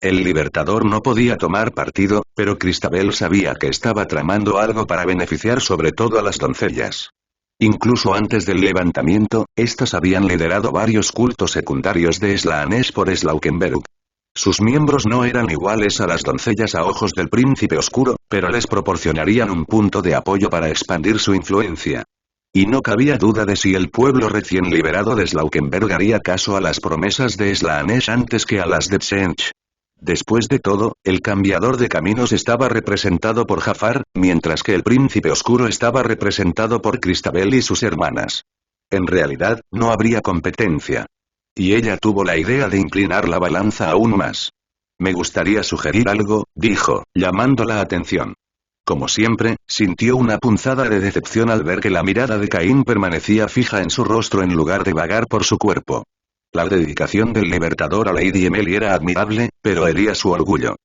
El Libertador no podía tomar partido, pero Christabel sabía que estaba tramando algo para beneficiar sobre todo a las doncellas. Incluso antes del levantamiento, estas habían liderado varios cultos secundarios de Slaanesh por Slaukenberg. Sus miembros no eran iguales a las doncellas a ojos del príncipe oscuro, pero les proporcionarían un punto de apoyo para expandir su influencia. Y no cabía duda de si el pueblo recién liberado de Slaukenberg haría caso a las promesas de Slaanesh antes que a las de Tsench. Después de todo, el cambiador de caminos estaba representado por Jafar, mientras que el príncipe oscuro estaba representado por Christabel y sus hermanas. En realidad, no habría competencia. Y ella tuvo la idea de inclinar la balanza aún más. Me gustaría sugerir algo, dijo, llamando la atención. Como siempre, sintió una punzada de decepción al ver que la mirada de Caín permanecía fija en su rostro en lugar de vagar por su cuerpo. La dedicación del Libertador a Lady Emily era admirable, pero hería su orgullo.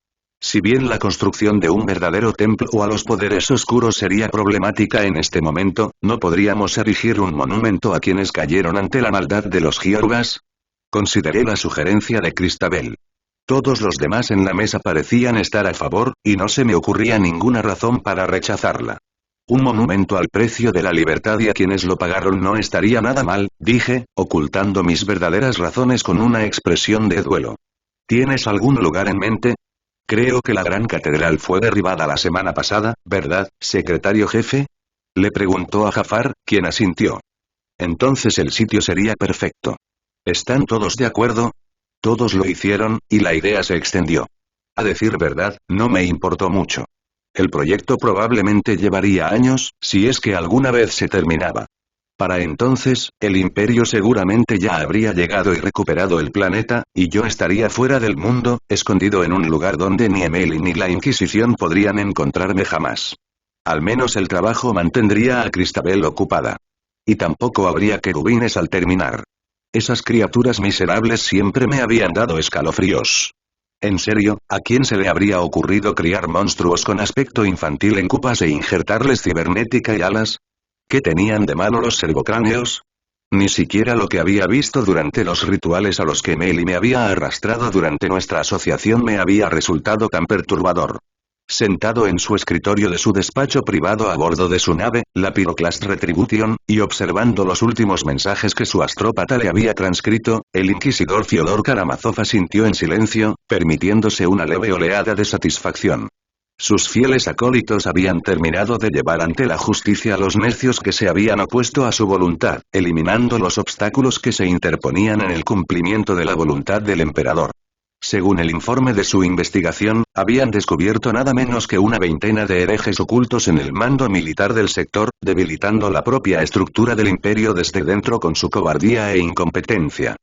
Si bien la construcción de un verdadero templo a los poderes oscuros sería problemática en este momento, ¿no podríamos erigir un monumento a quienes cayeron ante la maldad de los Giorgas? Consideré la sugerencia de Christabel. Todos los demás en la mesa parecían estar a favor, y no se me ocurría ninguna razón para rechazarla. Un monumento al precio de la libertad y a quienes lo pagaron no estaría nada mal, dije, ocultando mis verdaderas razones con una expresión de duelo. ¿Tienes algún lugar en mente? Creo que la gran catedral fue derribada la semana pasada, ¿verdad, secretario jefe? Le preguntó a Jafar, quien asintió. Entonces el sitio sería perfecto. ¿Están todos de acuerdo? Todos lo hicieron, y la idea se extendió. A decir verdad, no me importó mucho. El proyecto probablemente llevaría años, si es que alguna vez se terminaba. Para entonces, el imperio seguramente ya habría llegado y recuperado el planeta, y yo estaría fuera del mundo, escondido en un lugar donde ni Emily ni la Inquisición podrían encontrarme jamás. Al menos el trabajo mantendría a Christabel ocupada. Y tampoco habría querubines al terminar. Esas criaturas miserables siempre me habían dado escalofríos. En serio, ¿a quién se le habría ocurrido criar monstruos con aspecto infantil en cupas e injertarles cibernética y alas? ¿Qué tenían de malo los servocráneos? Ni siquiera lo que había visto durante los rituales a los que Meli me había arrastrado durante nuestra asociación me había resultado tan perturbador. Sentado en su escritorio de su despacho privado a bordo de su nave, la Pyroclast Retribution, y observando los últimos mensajes que su astrópata le había transcrito, el inquisidor Fyodor Karamazov asintió en silencio, permitiéndose una leve oleada de satisfacción. Sus fieles acólitos habían terminado de llevar ante la justicia a los necios que se habían opuesto a su voluntad, eliminando los obstáculos que se interponían en el cumplimiento de la voluntad del emperador. Según el informe de su investigación, habían descubierto nada menos que una veintena de herejes ocultos en el mando militar del sector, debilitando la propia estructura del imperio desde dentro con su cobardía e incompetencia.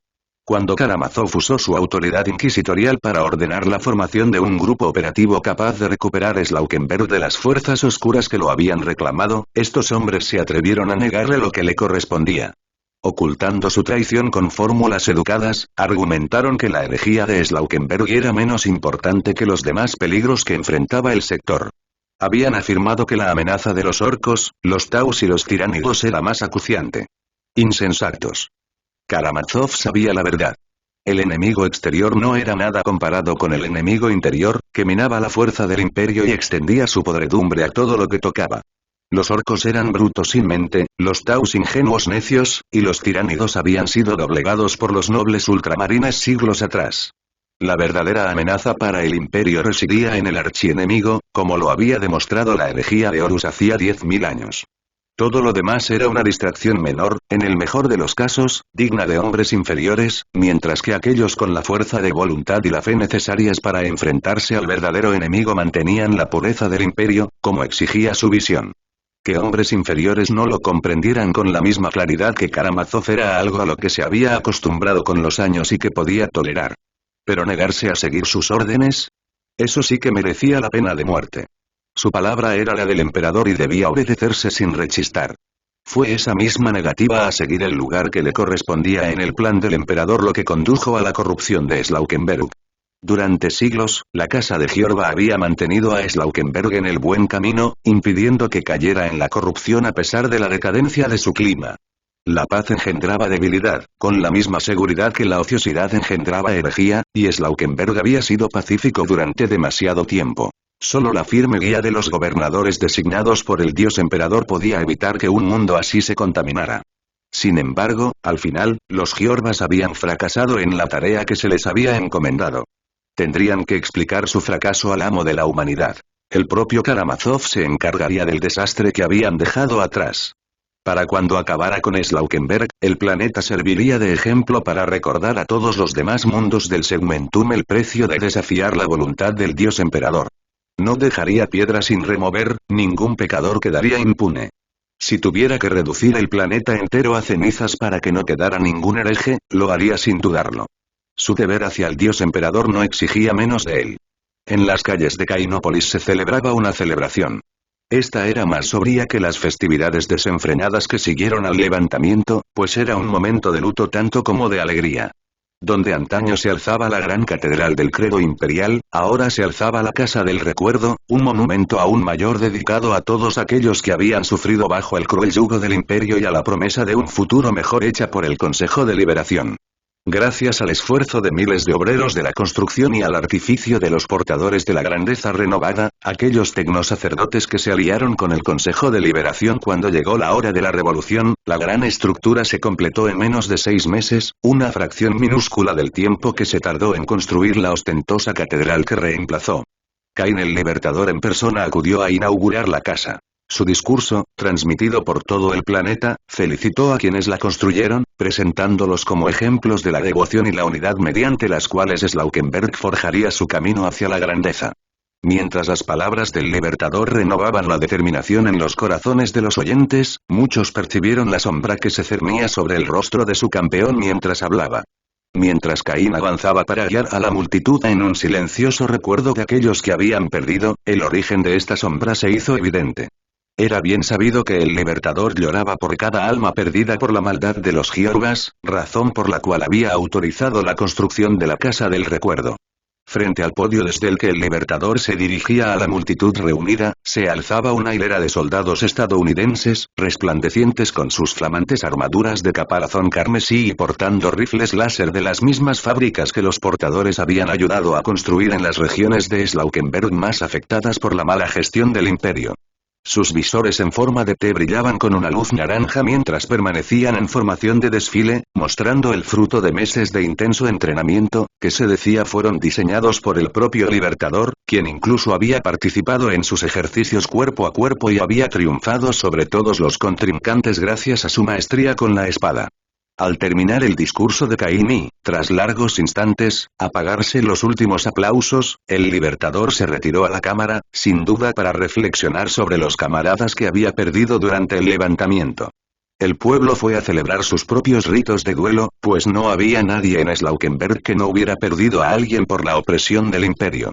Cuando Karamazov usó su autoridad inquisitorial para ordenar la formación de un grupo operativo capaz de recuperar Slaukenberg de las fuerzas oscuras que lo habían reclamado, estos hombres se atrevieron a negarle lo que le correspondía. Ocultando su traición con fórmulas educadas, argumentaron que la herejía de Slaukenberg era menos importante que los demás peligros que enfrentaba el sector. Habían afirmado que la amenaza de los orcos, los taus y los tiránidos era más acuciante. Insensatos. Karamazov sabía la verdad. El enemigo exterior no era nada comparado con el enemigo interior, que minaba la fuerza del imperio y extendía su podredumbre a todo lo que tocaba. Los orcos eran brutos sin mente, los taus ingenuos necios, y los tiránidos habían sido doblegados por los nobles ultramarines siglos atrás. La verdadera amenaza para el imperio residía en el archienemigo, como lo había demostrado la herejía de Horus hacía 10.000 años. Todo lo demás era una distracción menor, en el mejor de los casos, digna de hombres inferiores, mientras que aquellos con la fuerza de voluntad y la fe necesarias para enfrentarse al verdadero enemigo mantenían la pureza del imperio, como exigía su visión. Que hombres inferiores no lo comprendieran con la misma claridad que Karamazov era algo a lo que se había acostumbrado con los años y que podía tolerar. Pero negarse a seguir sus órdenes, eso sí que merecía la pena de muerte. Su palabra era la del emperador y debía obedecerse sin rechistar. Fue esa misma negativa a seguir el lugar que le correspondía en el plan del emperador lo que condujo a la corrupción de Slaukenberg. Durante siglos, la casa de Giorba había mantenido a Slaukenberg en el buen camino, impidiendo que cayera en la corrupción a pesar de la decadencia de su clima. La paz engendraba debilidad, con la misma seguridad que la ociosidad engendraba herejía, y Slaukenberg había sido pacífico durante demasiado tiempo. Solo la firme guía de los gobernadores designados por el dios emperador podía evitar que un mundo así se contaminara. Sin embargo, al final, los Giorbas habían fracasado en la tarea que se les había encomendado. Tendrían que explicar su fracaso al amo de la humanidad. El propio Karamazov se encargaría del desastre que habían dejado atrás. Para cuando acabara con Slaukenberg, el planeta serviría de ejemplo para recordar a todos los demás mundos del Segmentum el precio de desafiar la voluntad del dios emperador. No dejaría piedra sin remover, ningún pecador quedaría impune. Si tuviera que reducir el planeta entero a cenizas para que no quedara ningún hereje, lo haría sin dudarlo. Su deber hacia el dios emperador no exigía menos de él. En las calles de Cainópolis se celebraba una celebración. Esta era más sobria que las festividades desenfrenadas que siguieron al levantamiento, pues era un momento de luto tanto como de alegría. Donde antaño se alzaba la gran catedral del credo imperial, ahora se alzaba la casa del recuerdo, un monumento aún mayor dedicado a todos aquellos que habían sufrido bajo el cruel yugo del imperio y a la promesa de un futuro mejor hecha por el Consejo de Liberación. Gracias al esfuerzo de miles de obreros de la construcción y al artificio de los portadores de la grandeza renovada, aquellos tecnosacerdotes que se aliaron con el Consejo de Liberación cuando llegó la hora de la revolución, la gran estructura se completó en menos de 6 meses, una fracción minúscula del tiempo que se tardó en construir la ostentosa catedral que reemplazó. Cain el Libertador en persona acudió a inaugurar la casa. Su discurso, transmitido por todo el planeta, felicitó a quienes la construyeron, presentándolos como ejemplos de la devoción y la unidad mediante las cuales Slaukenberg forjaría su camino hacia la grandeza. Mientras las palabras del Libertador renovaban la determinación en los corazones de los oyentes, muchos percibieron la sombra que se cernía sobre el rostro de su campeón mientras hablaba. Mientras Caín avanzaba para guiar a la multitud en un silencioso recuerdo de aquellos que habían perdido, el origen de esta sombra se hizo evidente. Era bien sabido que el Libertador lloraba por cada alma perdida por la maldad de los Giorbas, razón por la cual había autorizado la construcción de la Casa del Recuerdo. Frente al podio desde el que el Libertador se dirigía a la multitud reunida, se alzaba una hilera de soldados estadounidenses, resplandecientes con sus flamantes armaduras de caparazón carmesí y portando rifles láser de las mismas fábricas que los portadores habían ayudado a construir en las regiones de Slaukenberg más afectadas por la mala gestión del imperio. Sus visores en forma de T brillaban con una luz naranja mientras permanecían en formación de desfile, mostrando el fruto de meses de intenso entrenamiento, que se decía fueron diseñados por el propio Libertador, quien incluso había participado en sus ejercicios cuerpo a cuerpo y había triunfado sobre todos los contrincantes gracias a su maestría con la espada. Al terminar el discurso de Caini, tras largos instantes, apagarse los últimos aplausos, el Libertador se retiró a la cámara, sin duda para reflexionar sobre los camaradas que había perdido durante el levantamiento. El pueblo fue a celebrar sus propios ritos de duelo, pues no había nadie en Slaukenberg que no hubiera perdido a alguien por la opresión del imperio.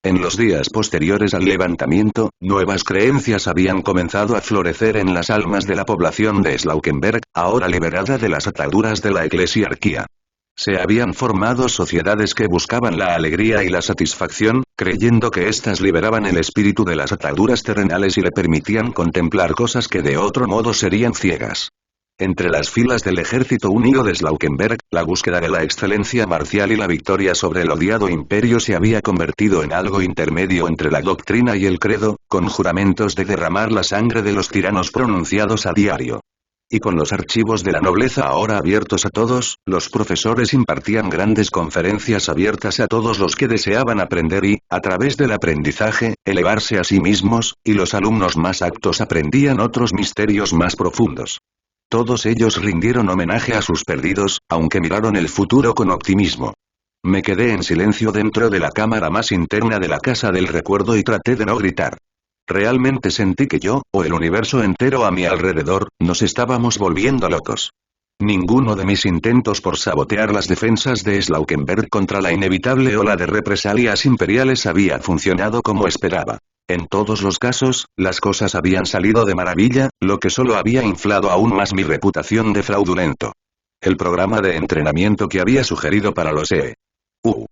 En los días posteriores al levantamiento, nuevas creencias habían comenzado a florecer en las almas de la población de Slaukenberg, ahora liberada de las ataduras de la eclesiarquía. Se habían formado sociedades que buscaban la alegría y la satisfacción, creyendo que éstas liberaban el espíritu de las ataduras terrenales y le permitían contemplar cosas que de otro modo serían ciegas. Entre las filas del ejército unido de Slaukenberg, la búsqueda de la excelencia marcial y la victoria sobre el odiado imperio se había convertido en algo intermedio entre la doctrina y el credo, con juramentos de derramar la sangre de los tiranos pronunciados a diario. Y con los archivos de la nobleza ahora abiertos a todos, los profesores impartían grandes conferencias abiertas a todos los que deseaban aprender y, a través del aprendizaje, elevarse a sí mismos, y los alumnos más aptos aprendían otros misterios más profundos. Todos ellos rindieron homenaje a sus perdidos, aunque miraron el futuro con optimismo. Me quedé en silencio dentro de la cámara más interna de la casa del recuerdo y traté de no gritar. Realmente sentí que yo, o el universo entero a mi alrededor, nos estábamos volviendo locos. Ninguno de mis intentos por sabotear las defensas de Slaukenberg contra la inevitable ola de represalias imperiales había funcionado como esperaba. En todos los casos, las cosas habían salido de maravilla, lo que solo había inflado aún más mi reputación de fraudulento. El programa de entrenamiento que había sugerido para los E.U.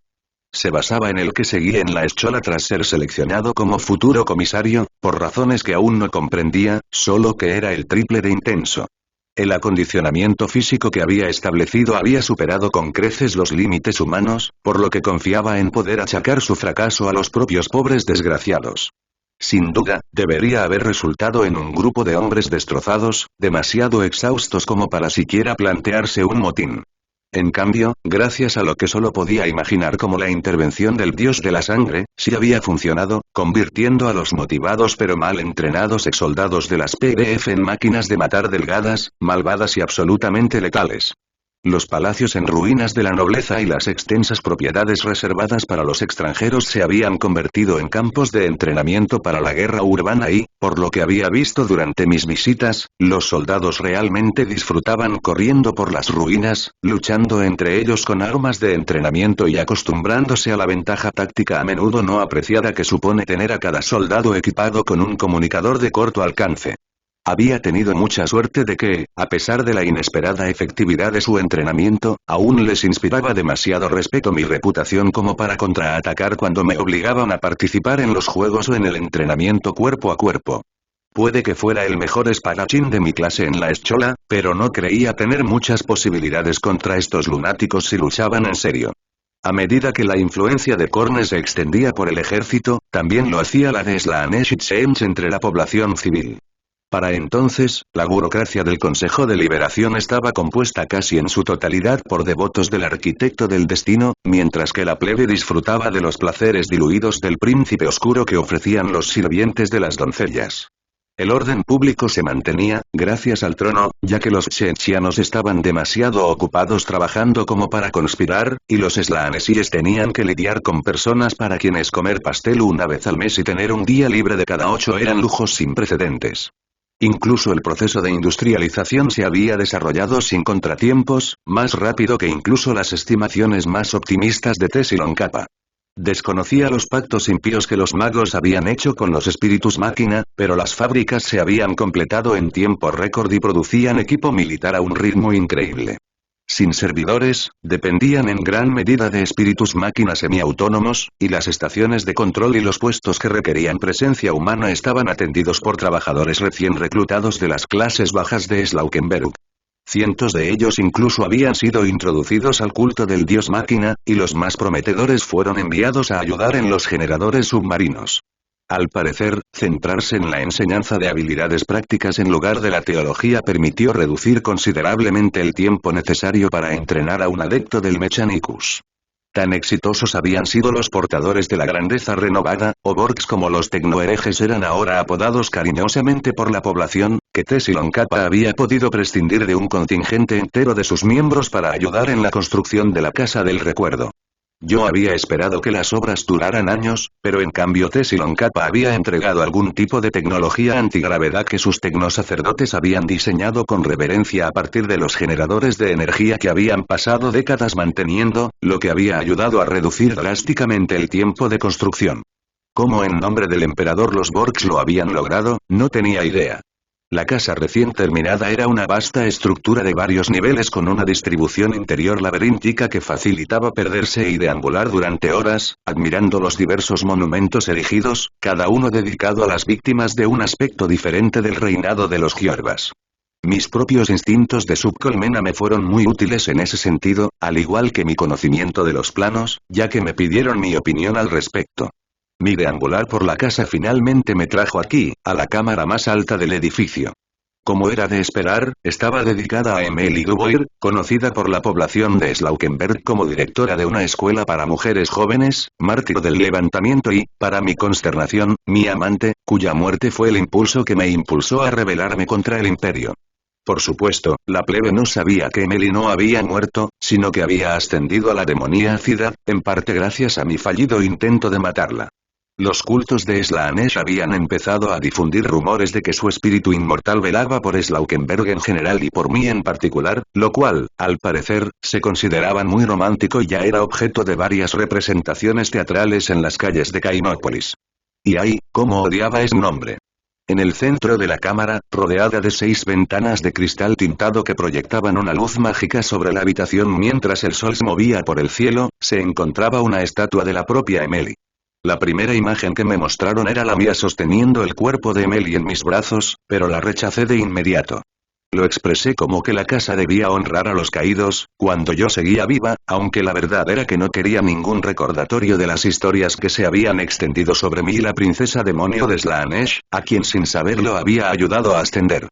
se basaba en el que seguí en la escuela tras ser seleccionado como futuro comisario, por razones que aún no comprendía, solo que era el triple de intenso. El acondicionamiento físico que había establecido había superado con creces los límites humanos, por lo que confiaba en poder achacar su fracaso a los propios pobres desgraciados. Sin duda, debería haber resultado en un grupo de hombres destrozados, demasiado exhaustos como para siquiera plantearse un motín. En cambio, gracias a lo que solo podía imaginar como la intervención del dios de la sangre, sí había funcionado, convirtiendo a los motivados pero mal entrenados exsoldados de las PDF en máquinas de matar delgadas, malvadas y absolutamente letales. Los palacios en ruinas de la nobleza y las extensas propiedades reservadas para los extranjeros se habían convertido en campos de entrenamiento para la guerra urbana y, por lo que había visto durante mis visitas, los soldados realmente disfrutaban corriendo por las ruinas, luchando entre ellos con armas de entrenamiento y acostumbrándose a la ventaja táctica a menudo no apreciada que supone tener a cada soldado equipado con un comunicador de corto alcance. Había tenido mucha suerte de que, a pesar de la inesperada efectividad de su entrenamiento, aún les inspiraba demasiado respeto mi reputación como para contraatacar cuando me obligaban a participar en los juegos o en el entrenamiento cuerpo a cuerpo. Puede que fuera el mejor espadachín de mi clase en la escuela, pero no creía tener muchas posibilidades contra estos lunáticos si luchaban en serio. A medida que la influencia de Korne se extendía por el ejército, también lo hacía la de Slaanesh entre la población civil. Para entonces, la burocracia del Consejo de Liberación estaba compuesta casi en su totalidad por devotos del arquitecto del destino, mientras que la plebe disfrutaba de los placeres diluidos del príncipe oscuro que ofrecían los sirvientes de las doncellas. El orden público se mantenía, gracias al trono, ya que los chechianos estaban demasiado ocupados trabajando como para conspirar, y los slaanesíes tenían que lidiar con personas para quienes comer pastel una vez al mes y tener un día libre de cada 8 eran lujos sin precedentes. Incluso el proceso de industrialización se había desarrollado sin contratiempos, más rápido que incluso las estimaciones más optimistas de Tessilon Kappa. Desconocía los pactos impíos que los magos habían hecho con los espíritus máquina, pero las fábricas se habían completado en tiempo récord y producían equipo militar a un ritmo increíble. sin servidores, dependían en gran medida de espíritus máquinas semiautónomos, y las estaciones de control y los puestos que requerían presencia humana estaban atendidos por trabajadores recién reclutados de las clases bajas de Slaukenberg. Cientos de ellos incluso habían sido introducidos al culto del dios máquina, y los más prometedores fueron enviados a ayudar en los generadores submarinos. Al parecer, centrarse en la enseñanza de habilidades prácticas en lugar de la teología permitió reducir considerablemente el tiempo necesario para entrenar a un adepto del Mechanicus. Tan exitosos habían sido los portadores de la grandeza renovada, o Borgs como los tecnoherejes eran ahora apodados cariñosamente por la población, que Tsilon Kappa había podido prescindir de un contingente entero de sus miembros para ayudar en la construcción de la Casa del Recuerdo. Yo había esperado que las obras duraran años, pero en cambio Tsilon Kappa había entregado algún tipo de tecnología antigravedad que sus tecnosacerdotes habían diseñado con reverencia a partir de los generadores de energía que habían pasado décadas manteniendo, lo que había ayudado a reducir drásticamente el tiempo de construcción. ¿Cómo en nombre del emperador los Borgs lo habían logrado? No tenía idea. La casa recién terminada era una vasta estructura de varios niveles con una distribución interior laberíntica que facilitaba perderse y deambular durante horas, admirando los diversos monumentos erigidos, cada uno dedicado a las víctimas de un aspecto diferente del reinado de los Giorvas. Mis propios instintos de subcolmena me fueron muy útiles en ese sentido, al igual que mi conocimiento de los planos, ya que me pidieron mi opinión al respecto. Mi deambular por la casa finalmente me trajo aquí, a la cámara más alta del edificio. Como era de esperar, estaba dedicada a Emily Dubois, conocida por la población de Slaukenberg como directora de una escuela para mujeres jóvenes, mártir del levantamiento y, para mi consternación, mi amante, cuya muerte fue el impulso que me impulsó a rebelarme contra el imperio. Por supuesto, la plebe no sabía que Emily no había muerto, sino que había ascendido a la demoníacidad, en parte gracias a mi fallido intento de matarla. Los cultos de Slaanesh habían empezado a difundir rumores de que su espíritu inmortal velaba por Slaukenberg en general y por mí en particular, lo cual, al parecer, se consideraban muy romántico y ya era objeto de varias representaciones teatrales en las calles de Cainópolis. Y ay, cómo odiaba ese nombre. En el centro de la cámara, rodeada de 6 ventanas de cristal tintado que proyectaban una luz mágica sobre la habitación mientras el sol se movía por el cielo, se encontraba una estatua de la propia Emily. La primera imagen que me mostraron era la mía sosteniendo el cuerpo de Emily en mis brazos, pero la rechacé de inmediato. Lo expresé como que la casa debía honrar a los caídos, cuando yo seguía viva, aunque la verdad era que no quería ningún recordatorio de las historias que se habían extendido sobre mí y la princesa demonio de Slaanesh, a quien sin saberlo había ayudado a ascender.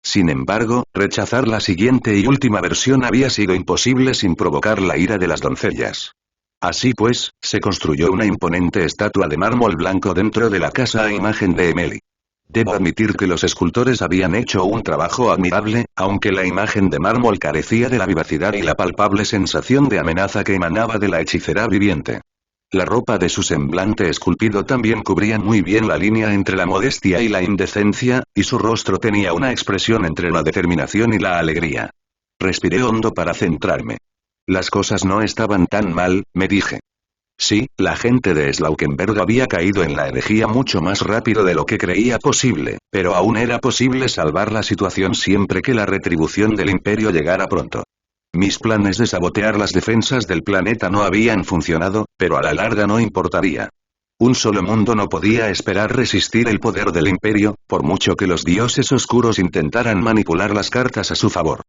Sin embargo, rechazar la siguiente y última versión había sido imposible sin provocar la ira de las doncellas. Así pues, se construyó una imponente estatua de mármol blanco dentro de la casa a imagen de Emily. Debo admitir que los escultores habían hecho un trabajo admirable, aunque la imagen de mármol carecía de la vivacidad y la palpable sensación de amenaza que emanaba de la hechicera viviente. La ropa de su semblante esculpido también cubría muy bien la línea entre la modestia y la indecencia, y su rostro tenía una expresión entre la determinación y la alegría. Respiré hondo para centrarme. Las cosas no estaban tan mal, me dije. Sí, la gente de Slaukenberg había caído en la herejía mucho más rápido de lo que creía posible, pero aún era posible salvar la situación siempre que la retribución del imperio llegara pronto. Mis planes de sabotear las defensas del planeta no habían funcionado, pero a la larga no importaría. Un solo mundo no podía esperar resistir el poder del imperio, por mucho que los dioses oscuros intentaran manipular las cartas a su favor.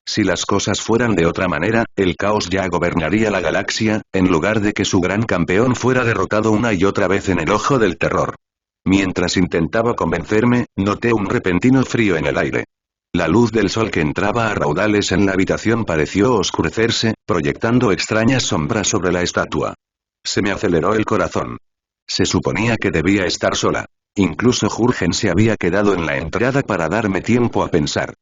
Si las cosas fueran de otra manera, el caos ya gobernaría la galaxia, en lugar de que su gran campeón fuera derrotado una y otra vez en el ojo del terror. Mientras intentaba convencerme, noté un repentino frío en el aire. La luz del sol que entraba a raudales en la habitación pareció oscurecerse, proyectando extrañas sombras sobre la estatua. Se me aceleró el corazón. Se suponía que debía estar sola. Incluso Jurgen se había quedado en la entrada para darme tiempo a pensar.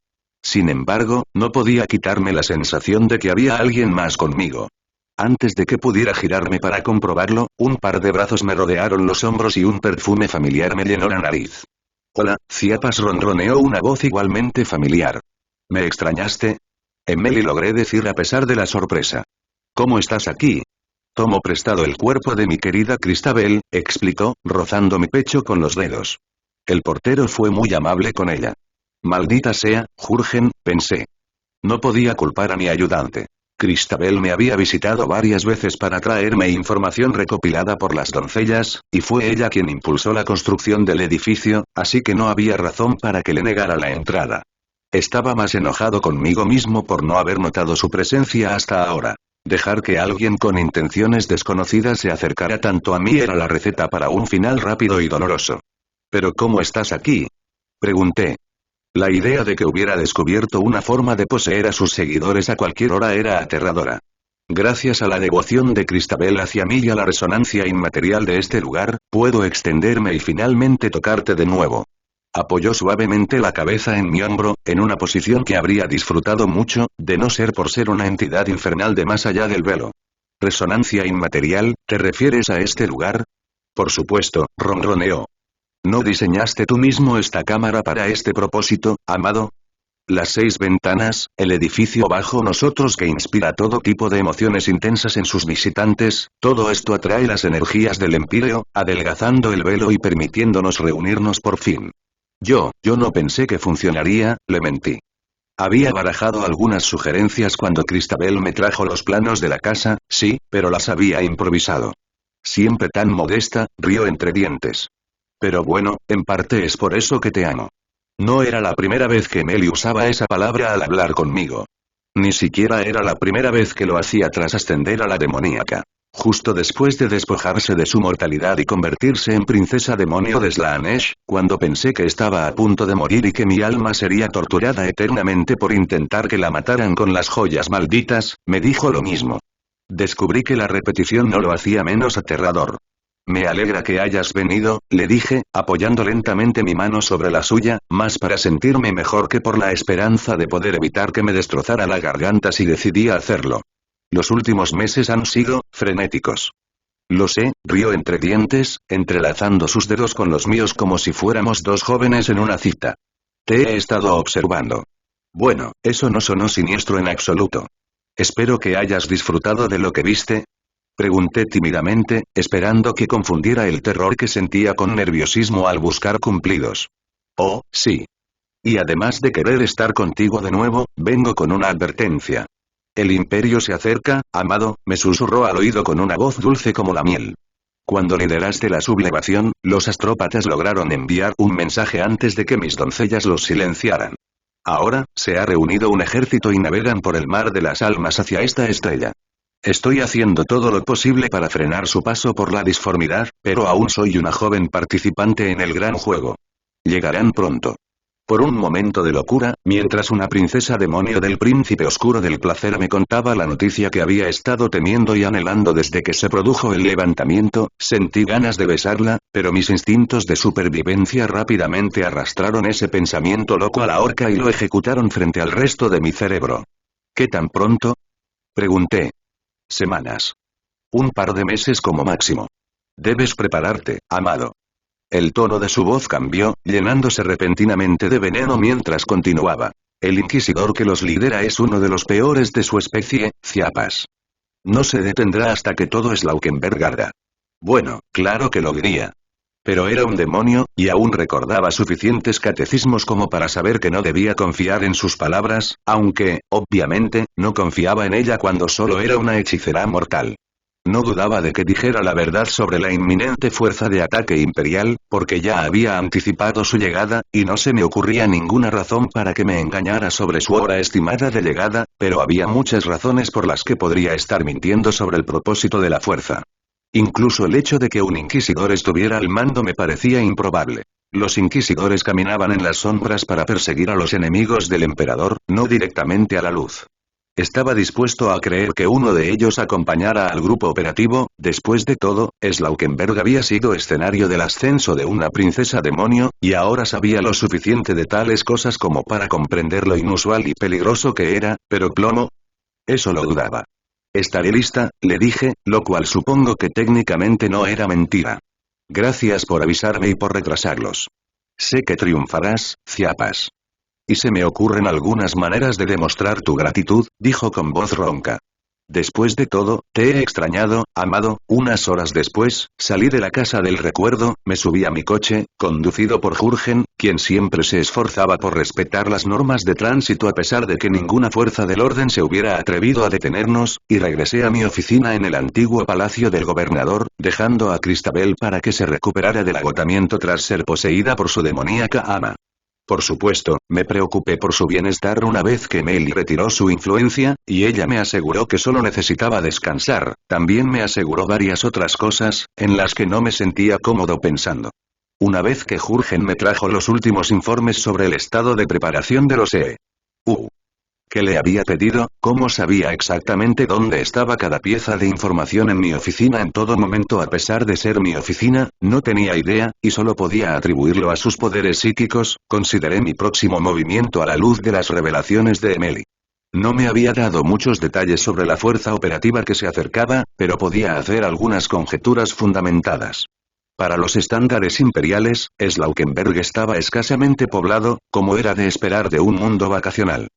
Sin embargo, no podía quitarme la sensación de que había alguien más conmigo. Antes de que pudiera girarme para comprobarlo, un par de brazos me rodearon los hombros y un perfume familiar me llenó la nariz. Hola, Ciapas, ronroneó una voz igualmente familiar. ¿Me extrañaste? Emily, logré decir a pesar de la sorpresa. ¿Cómo estás aquí? Tomo prestado el cuerpo de mi querida Cristabel, explicó, rozando mi pecho con los dedos. El portero fue muy amable con ella. Maldita sea, Jurgen, pensé. No podía culpar a mi ayudante. Cristabel me había visitado varias veces para traerme información recopilada por las doncellas, y fue ella quien impulsó la construcción del edificio, así que no había razón para que le negara la entrada. Estaba más enojado conmigo mismo por no haber notado su presencia hasta ahora. Dejar que alguien con intenciones desconocidas se acercara tanto a mí era la receta para un final rápido y doloroso. ¿Pero cómo estás aquí?, pregunté. La idea de que hubiera descubierto una forma de poseer a sus seguidores a cualquier hora era aterradora. Gracias a la devoción de Cristabel hacia mí y a la resonancia inmaterial de este lugar, puedo extenderme y finalmente tocarte de nuevo. Apoyó suavemente la cabeza en mi hombro, en una posición que habría disfrutado mucho, de no ser por ser una entidad infernal de más allá del velo. ¿Resonancia inmaterial, te refieres a este lugar? Por supuesto, ronroneó. ¿No diseñaste tú mismo esta cámara para este propósito, amado? Las 6 ventanas, el edificio bajo nosotros que inspira todo tipo de emociones intensas en sus visitantes, todo esto atrae las energías del Empíreo, adelgazando el velo y permitiéndonos reunirnos por fin. Yo no pensé que funcionaría, le mentí. Había barajado algunas sugerencias cuando Cristabel me trajo los planos de la casa, sí, pero las había improvisado. Siempre tan modesta, rió entre dientes. Pero bueno, en parte es por eso que te amo. No era la primera vez que Meli usaba esa palabra al hablar conmigo. Ni siquiera era la primera vez que lo hacía tras ascender a la demoníaca. Justo después de despojarse de su mortalidad y convertirse en princesa demonio de Slaanesh, cuando pensé que estaba a punto de morir y que mi alma sería torturada eternamente por intentar que la mataran con las joyas malditas, me dijo lo mismo. Descubrí que la repetición no lo hacía menos aterrador. Me alegra que hayas venido, le dije, apoyando lentamente mi mano sobre la suya, más para sentirme mejor que por la esperanza de poder evitar que me destrozara la garganta si decidía hacerlo. Los últimos meses han sido frenéticos. Lo sé, rió entre dientes, entrelazando sus dedos con los míos como si fuéramos dos jóvenes en una cita. Te he estado observando. Bueno, eso no sonó siniestro en absoluto. Espero que hayas disfrutado de lo que viste. Pregunté tímidamente, esperando que confundiera el terror que sentía con nerviosismo al buscar cumplidos. Oh, sí. Y además de querer estar contigo de nuevo, vengo con una advertencia. El imperio se acerca, amado, me susurró al oído con una voz dulce como la miel. Cuando lideraste la sublevación, los astrópatas lograron enviar un mensaje antes de que mis doncellas los silenciaran. Ahora, se ha reunido un ejército y navegan por el mar de las almas hacia esta estrella. Estoy haciendo todo lo posible para frenar su paso por la disformidad, pero aún soy una joven participante en el gran juego. Llegarán pronto. Por un momento de locura, mientras una princesa demonio del príncipe oscuro del placer me contaba la noticia que había estado temiendo y anhelando desde que se produjo el levantamiento, sentí ganas de besarla, pero mis instintos de supervivencia rápidamente arrastraron ese pensamiento loco a la horca y lo ejecutaron frente al resto de mi cerebro. ¿Qué tan pronto?, pregunté. Semanas. Un par de meses como máximo. Debes prepararte, amado. El tono de su voz cambió, llenándose repentinamente de veneno mientras continuaba. El inquisidor que los lidera es uno de los peores de su especie, Ciapas. No se detendrá hasta que todo Slaukenberg arda. Bueno, claro que lo diría. Pero era un demonio, y aún recordaba suficientes catecismos como para saber que no debía confiar en sus palabras, aunque, obviamente, no confiaba en ella cuando solo era una hechicera mortal. No dudaba de que dijera la verdad sobre la inminente fuerza de ataque imperial, porque ya había anticipado su llegada, y no se me ocurría ninguna razón para que me engañara sobre su hora estimada de llegada, pero había muchas razones por las que podría estar mintiendo sobre el propósito de la fuerza. Incluso el hecho de que un inquisidor estuviera al mando me parecía improbable. Los inquisidores caminaban en las sombras para perseguir a los enemigos del emperador, no directamente a la luz. Estaba dispuesto a creer que uno de ellos acompañara al grupo operativo. Después de todo, Slaukenberg había sido escenario del ascenso de una princesa demonio, y ahora sabía lo suficiente de tales cosas como para comprender lo inusual y peligroso que era, pero plomo. Eso lo dudaba. Estaré lista, le dije, lo cual supongo que técnicamente no era mentira. Gracias por avisarme y por retrasarlos. Sé que triunfarás, Ciapas. Y se me ocurren algunas maneras de demostrar tu gratitud, dijo con voz ronca. Después de todo, te he extrañado, amado. Unas horas después, salí de la casa del recuerdo, me subí a mi coche, conducido por Jürgen, quien siempre se esforzaba por respetar las normas de tránsito a pesar de que ninguna fuerza del orden se hubiera atrevido a detenernos, y regresé a mi oficina en el antiguo palacio del gobernador, dejando a Christabel para que se recuperara del agotamiento tras ser poseída por su demoníaca ama. Por supuesto, me preocupé por su bienestar una vez que Melly retiró su influencia, y ella me aseguró que solo necesitaba descansar. También me aseguró varias otras cosas, en las que no me sentía cómodo pensando. Una vez que Jürgen me trajo los últimos informes sobre el estado de preparación de los EU. ¿Qué le había pedido? ¿Cómo sabía exactamente dónde estaba cada pieza de información en mi oficina en todo momento a pesar de ser mi oficina? No tenía idea, y solo podía atribuirlo a sus poderes psíquicos. Consideré mi próximo movimiento a la luz de las revelaciones de Emily. No me había dado muchos detalles sobre la fuerza operativa que se acercaba, pero podía hacer algunas conjeturas fundamentadas. Para los estándares imperiales, Slaukenberg estaba escasamente poblado, como era de esperar de un mundo vacacional.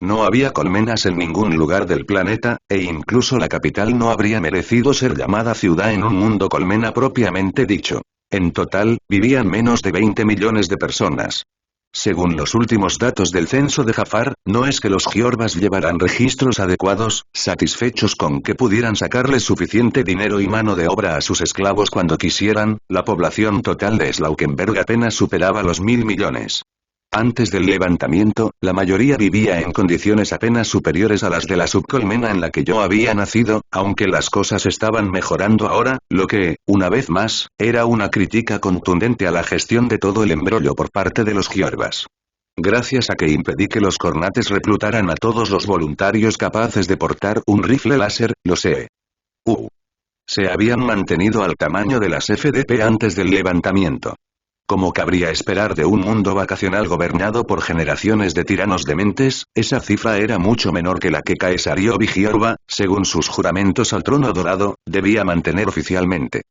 No había colmenas en ningún lugar del planeta, e incluso la capital no habría merecido ser llamada ciudad en un mundo colmena propiamente dicho. En total, vivían menos de 20 millones de personas. Según los últimos datos del censo de Jafar, no es que los Giorbas llevaran registros adecuados, satisfechos con que pudieran sacarles suficiente dinero y mano de obra a sus esclavos cuando quisieran, la población total de Slaukenberg apenas superaba los 1.000 millones. Antes del levantamiento, la mayoría vivía en condiciones apenas superiores a las de la subcolmena en la que yo había nacido, aunque las cosas estaban mejorando ahora, lo que, una vez más, era una crítica contundente a la gestión de todo el embrollo por parte de los Giorbas. Gracias a que impedí que los cornates reclutaran a todos los voluntarios capaces de portar un rifle láser, los EU se habían mantenido al tamaño de las FDP antes del levantamiento. Como cabría esperar de un mundo vacacional gobernado por generaciones de tiranos dementes, esa cifra era mucho menor que la que Caesario Giorba, según sus juramentos al trono dorado, debía mantener oficialmente.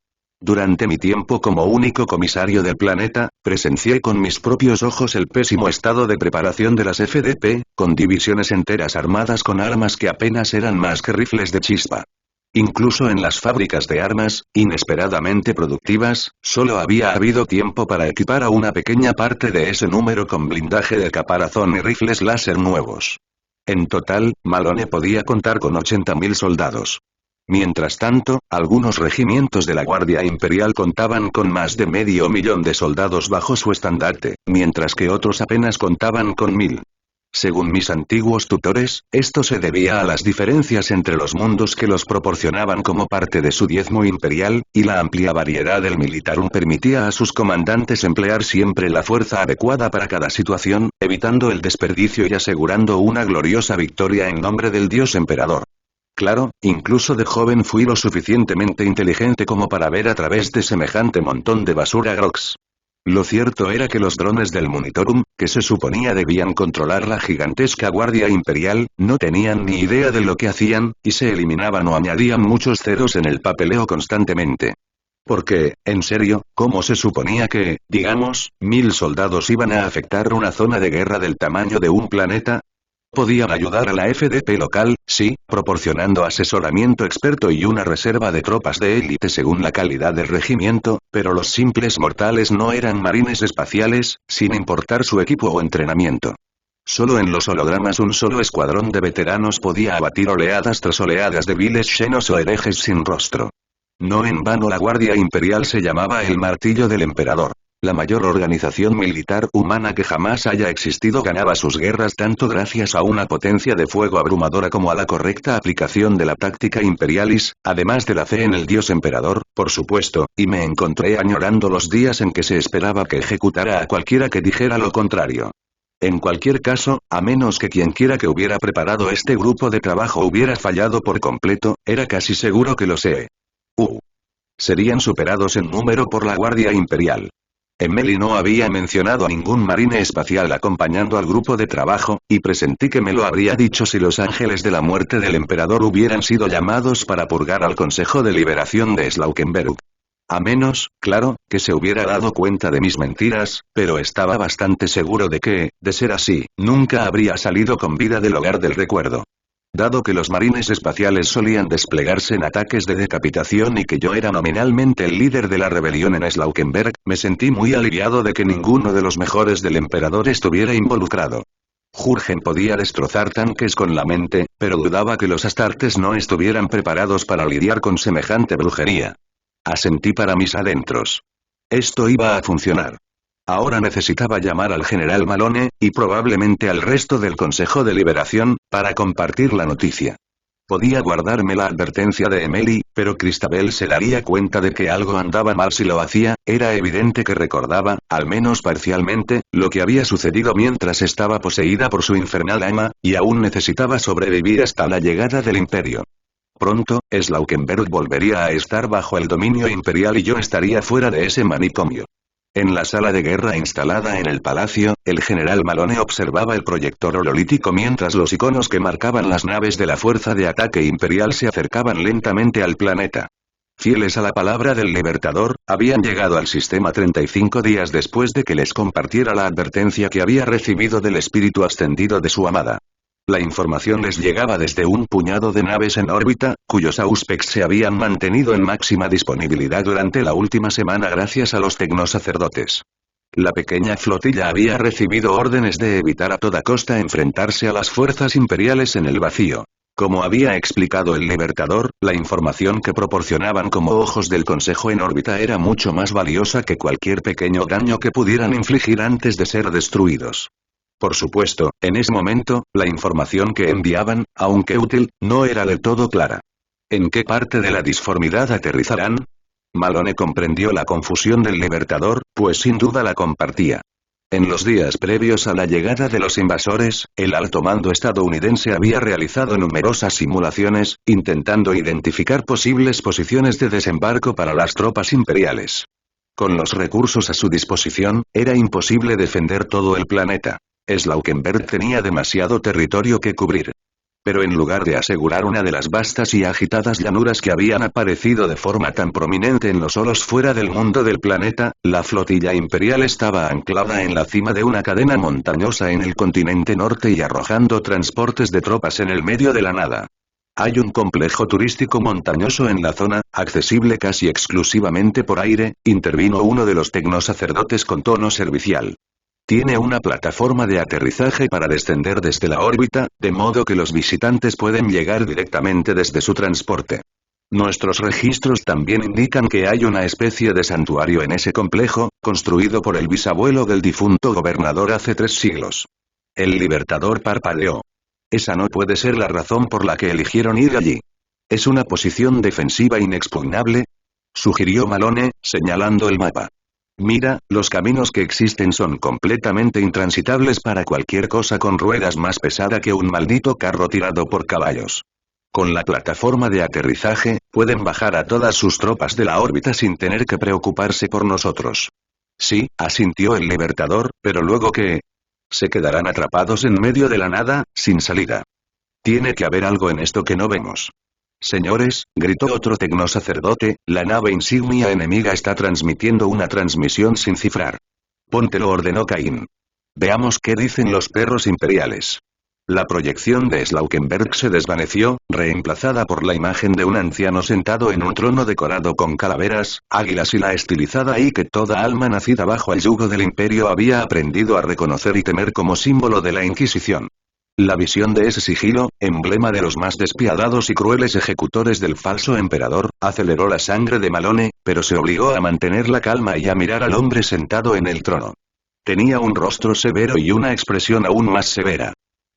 Durante mi tiempo como único comisario del planeta, presencié con mis propios ojos el pésimo estado de preparación de las FDP, con divisiones enteras armadas con armas que apenas eran más que rifles de chispa. Incluso en las fábricas de armas, inesperadamente productivas, solo había habido tiempo para equipar a una pequeña parte de ese número con blindaje de caparazón y rifles láser nuevos. En total, Malone podía contar con 80.000 soldados. Mientras tanto, algunos regimientos de la Guardia Imperial contaban con más de 500.000 de soldados bajo su estandarte, mientras que otros apenas contaban con 1.000. Según mis antiguos tutores, esto se debía a las diferencias entre los mundos que los proporcionaban como parte de su diezmo imperial, y la amplia variedad del militarum permitía a sus comandantes emplear siempre la fuerza adecuada para cada situación, evitando el desperdicio y asegurando una gloriosa victoria en nombre del dios emperador. Claro, incluso de joven fui lo suficientemente inteligente como para ver a través de semejante montón de basura grox. Lo cierto era que los drones del Monitorum, que se suponía debían controlar la gigantesca Guardia Imperial, no tenían ni idea de lo que hacían, y se eliminaban o añadían muchos ceros en el papeleo constantemente. Porque, en serio, ¿cómo se suponía que, digamos, 1.000 soldados iban a afectar una zona de guerra del tamaño de un planeta? Podían ayudar a la FDP local, sí, proporcionando asesoramiento experto y una reserva de tropas de élite según la calidad del regimiento, pero los simples mortales no eran marines espaciales, sin importar su equipo o entrenamiento. Solo en los hologramas un solo escuadrón de veteranos podía abatir oleadas tras oleadas de viles llenos o herejes sin rostro. No en vano la Guardia Imperial se llamaba el Martillo del Emperador. La mayor organización militar humana que jamás haya existido ganaba sus guerras tanto gracias a una potencia de fuego abrumadora como a la correcta aplicación de la táctica imperialis, además de la fe en el dios emperador, por supuesto, y me encontré añorando los días en que se esperaba que ejecutara a cualquiera que dijera lo contrario. En cualquier caso, a menos que quienquiera que hubiera preparado este grupo de trabajo hubiera fallado por completo, era casi seguro que los EU serían superados en número por la Guardia Imperial. Emily no había mencionado a ningún marine espacial acompañando al grupo de trabajo, y presentí que me lo habría dicho si los ángeles de la muerte del emperador hubieran sido llamados para purgar al Consejo de Liberación de Slaukenberg. A menos, claro, que se hubiera dado cuenta de mis mentiras, pero estaba bastante seguro de que, de ser así, nunca habría salido con vida del hogar del recuerdo. Dado que los marines espaciales solían desplegarse en ataques de decapitación y que yo era nominalmente el líder de la rebelión en Slaukenberg, me sentí muy aliviado de que ninguno de los mejores del emperador estuviera involucrado. Jurgen podía destrozar tanques con la mente, pero dudaba que los astartes no estuvieran preparados para lidiar con semejante brujería. Asentí para mis adentros. Esto iba a funcionar. Ahora necesitaba llamar al general Malone, y probablemente al resto del Consejo de Liberación, para compartir la noticia. Podía guardarme la advertencia de Emily, pero Christabel se daría cuenta de que algo andaba mal si lo hacía. Era evidente que recordaba, al menos parcialmente, lo que había sucedido mientras estaba poseída por su infernal ama, y aún necesitaba sobrevivir hasta la llegada del Imperio. Pronto, Slaukenberg volvería a estar bajo el dominio imperial y yo estaría fuera de ese manicomio. En la sala de guerra instalada en el palacio, el general Malone observaba el proyector hololítico mientras los iconos que marcaban las naves de la fuerza de ataque imperial se acercaban lentamente al planeta. Fieles a la palabra del Libertador, habían llegado al sistema 35 días después de que les compartiera la advertencia que había recibido del espíritu ascendido de su amada. La información les llegaba desde un puñado de naves en órbita, cuyos auspex se habían mantenido en máxima disponibilidad durante la última semana gracias a los tecnosacerdotes. La pequeña flotilla había recibido órdenes de evitar a toda costa enfrentarse a las fuerzas imperiales en el vacío. Como había explicado el Libertador, la información que proporcionaban como ojos del Consejo en órbita era mucho más valiosa que cualquier pequeño daño que pudieran infligir antes de ser destruidos. Por supuesto, en ese momento, la información que enviaban, aunque útil, no era del todo clara. ¿En qué parte de la disformidad aterrizarán? Malone comprendió la confusión del Libertador, pues sin duda la compartía. En los días previos a la llegada de los invasores, el alto mando estadounidense había realizado numerosas simulaciones, intentando identificar posibles posiciones de desembarco para las tropas imperiales. Con los recursos a su disposición, era imposible defender todo el planeta. Slaukenberg tenía demasiado territorio que cubrir. Pero en lugar de asegurar una de las vastas y agitadas llanuras que habían aparecido de forma tan prominente en los solos fuera del mundo del planeta, la flotilla imperial estaba anclada en la cima de una cadena montañosa en el continente norte y arrojando transportes de tropas en el medio de la nada. Hay un complejo turístico montañoso en la zona, accesible casi exclusivamente por aire, intervino uno de los tecnosacerdotes con tono servicial. Tiene una plataforma de aterrizaje para descender desde la órbita, de modo que los visitantes pueden llegar directamente desde su transporte. Nuestros registros también indican que hay una especie de santuario en ese complejo, construido por el bisabuelo del difunto gobernador hace 3 siglos. El Libertador parpadeó. Esa no puede ser la razón por la que eligieron ir allí. ¿Es una posición defensiva inexpugnable?, sugirió Malone, señalando el mapa. Mira, los caminos que existen son completamente intransitables para cualquier cosa con ruedas más pesada que un maldito carro tirado por caballos. Con la plataforma de aterrizaje, pueden bajar a todas sus tropas de la órbita sin tener que preocuparse por nosotros. Sí, asintió el Libertador, pero luego ¿qué? Se quedarán atrapados en medio de la nada, sin salida. Tiene que haber algo en esto que no vemos. Señores, gritó otro tecnosacerdote, la nave insignia enemiga está transmitiendo una transmisión sin cifrar. Póntelo, ordenó Caín. Veamos qué dicen los perros imperiales. La proyección de Slaukenberg se desvaneció, reemplazada por la imagen de un anciano sentado en un trono decorado con calaveras, águilas y la estilizada I que toda alma nacida bajo el yugo del imperio había aprendido a reconocer y temer como símbolo de la Inquisición. La visión de ese sigilo, emblema de los más despiadados y crueles ejecutores del falso emperador, aceleró la sangre de Malone, pero se obligó a mantener la calma y a mirar al hombre sentado en el trono. Tenía un rostro severo y una expresión aún más severa.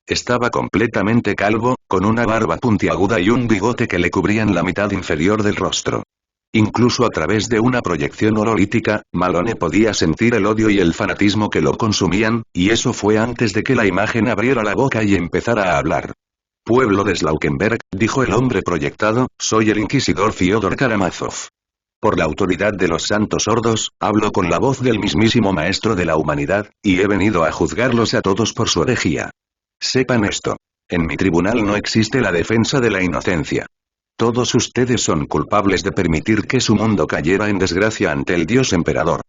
Estaba completamente calvo, con una barba puntiaguda y un bigote que le cubrían la mitad inferior del rostro. Incluso a través de una proyección hololítica, Malone podía sentir el odio y el fanatismo que lo consumían, y eso fue antes de que la imagen abriera la boca y empezara a hablar. Pueblo de Slaukenberg, dijo el hombre proyectado, soy el inquisidor Fyodor Karamazov. Por la autoridad de los santos sordos, hablo con la voz del mismísimo maestro de la humanidad, y he venido a juzgarlos a todos por su herejía. Sepan esto. En mi tribunal no existe la defensa de la inocencia. Todos ustedes son culpables de permitir que su mundo cayera en desgracia ante el Dios emperador.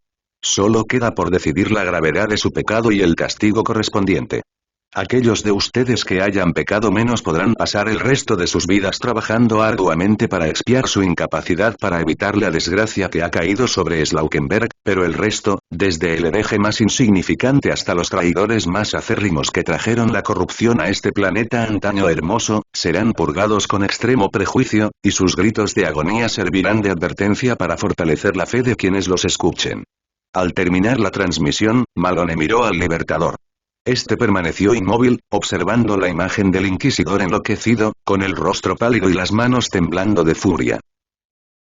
Solo queda por decidir la gravedad de su pecado y el castigo correspondiente. Aquellos de ustedes que hayan pecado menos podrán pasar el resto de sus vidas trabajando arduamente para expiar su incapacidad para evitar la desgracia que ha caído sobre Slaukenberg, pero el resto, desde el hereje más insignificante hasta los traidores más acérrimos que trajeron la corrupción a este planeta antaño hermoso, serán purgados con extremo prejuicio, y sus gritos de agonía servirán de advertencia para fortalecer la fe de quienes los escuchen. Al terminar la transmisión, Malone miró al Libertador. Este permaneció inmóvil, observando la imagen del inquisidor enloquecido, con el rostro pálido y las manos temblando de furia.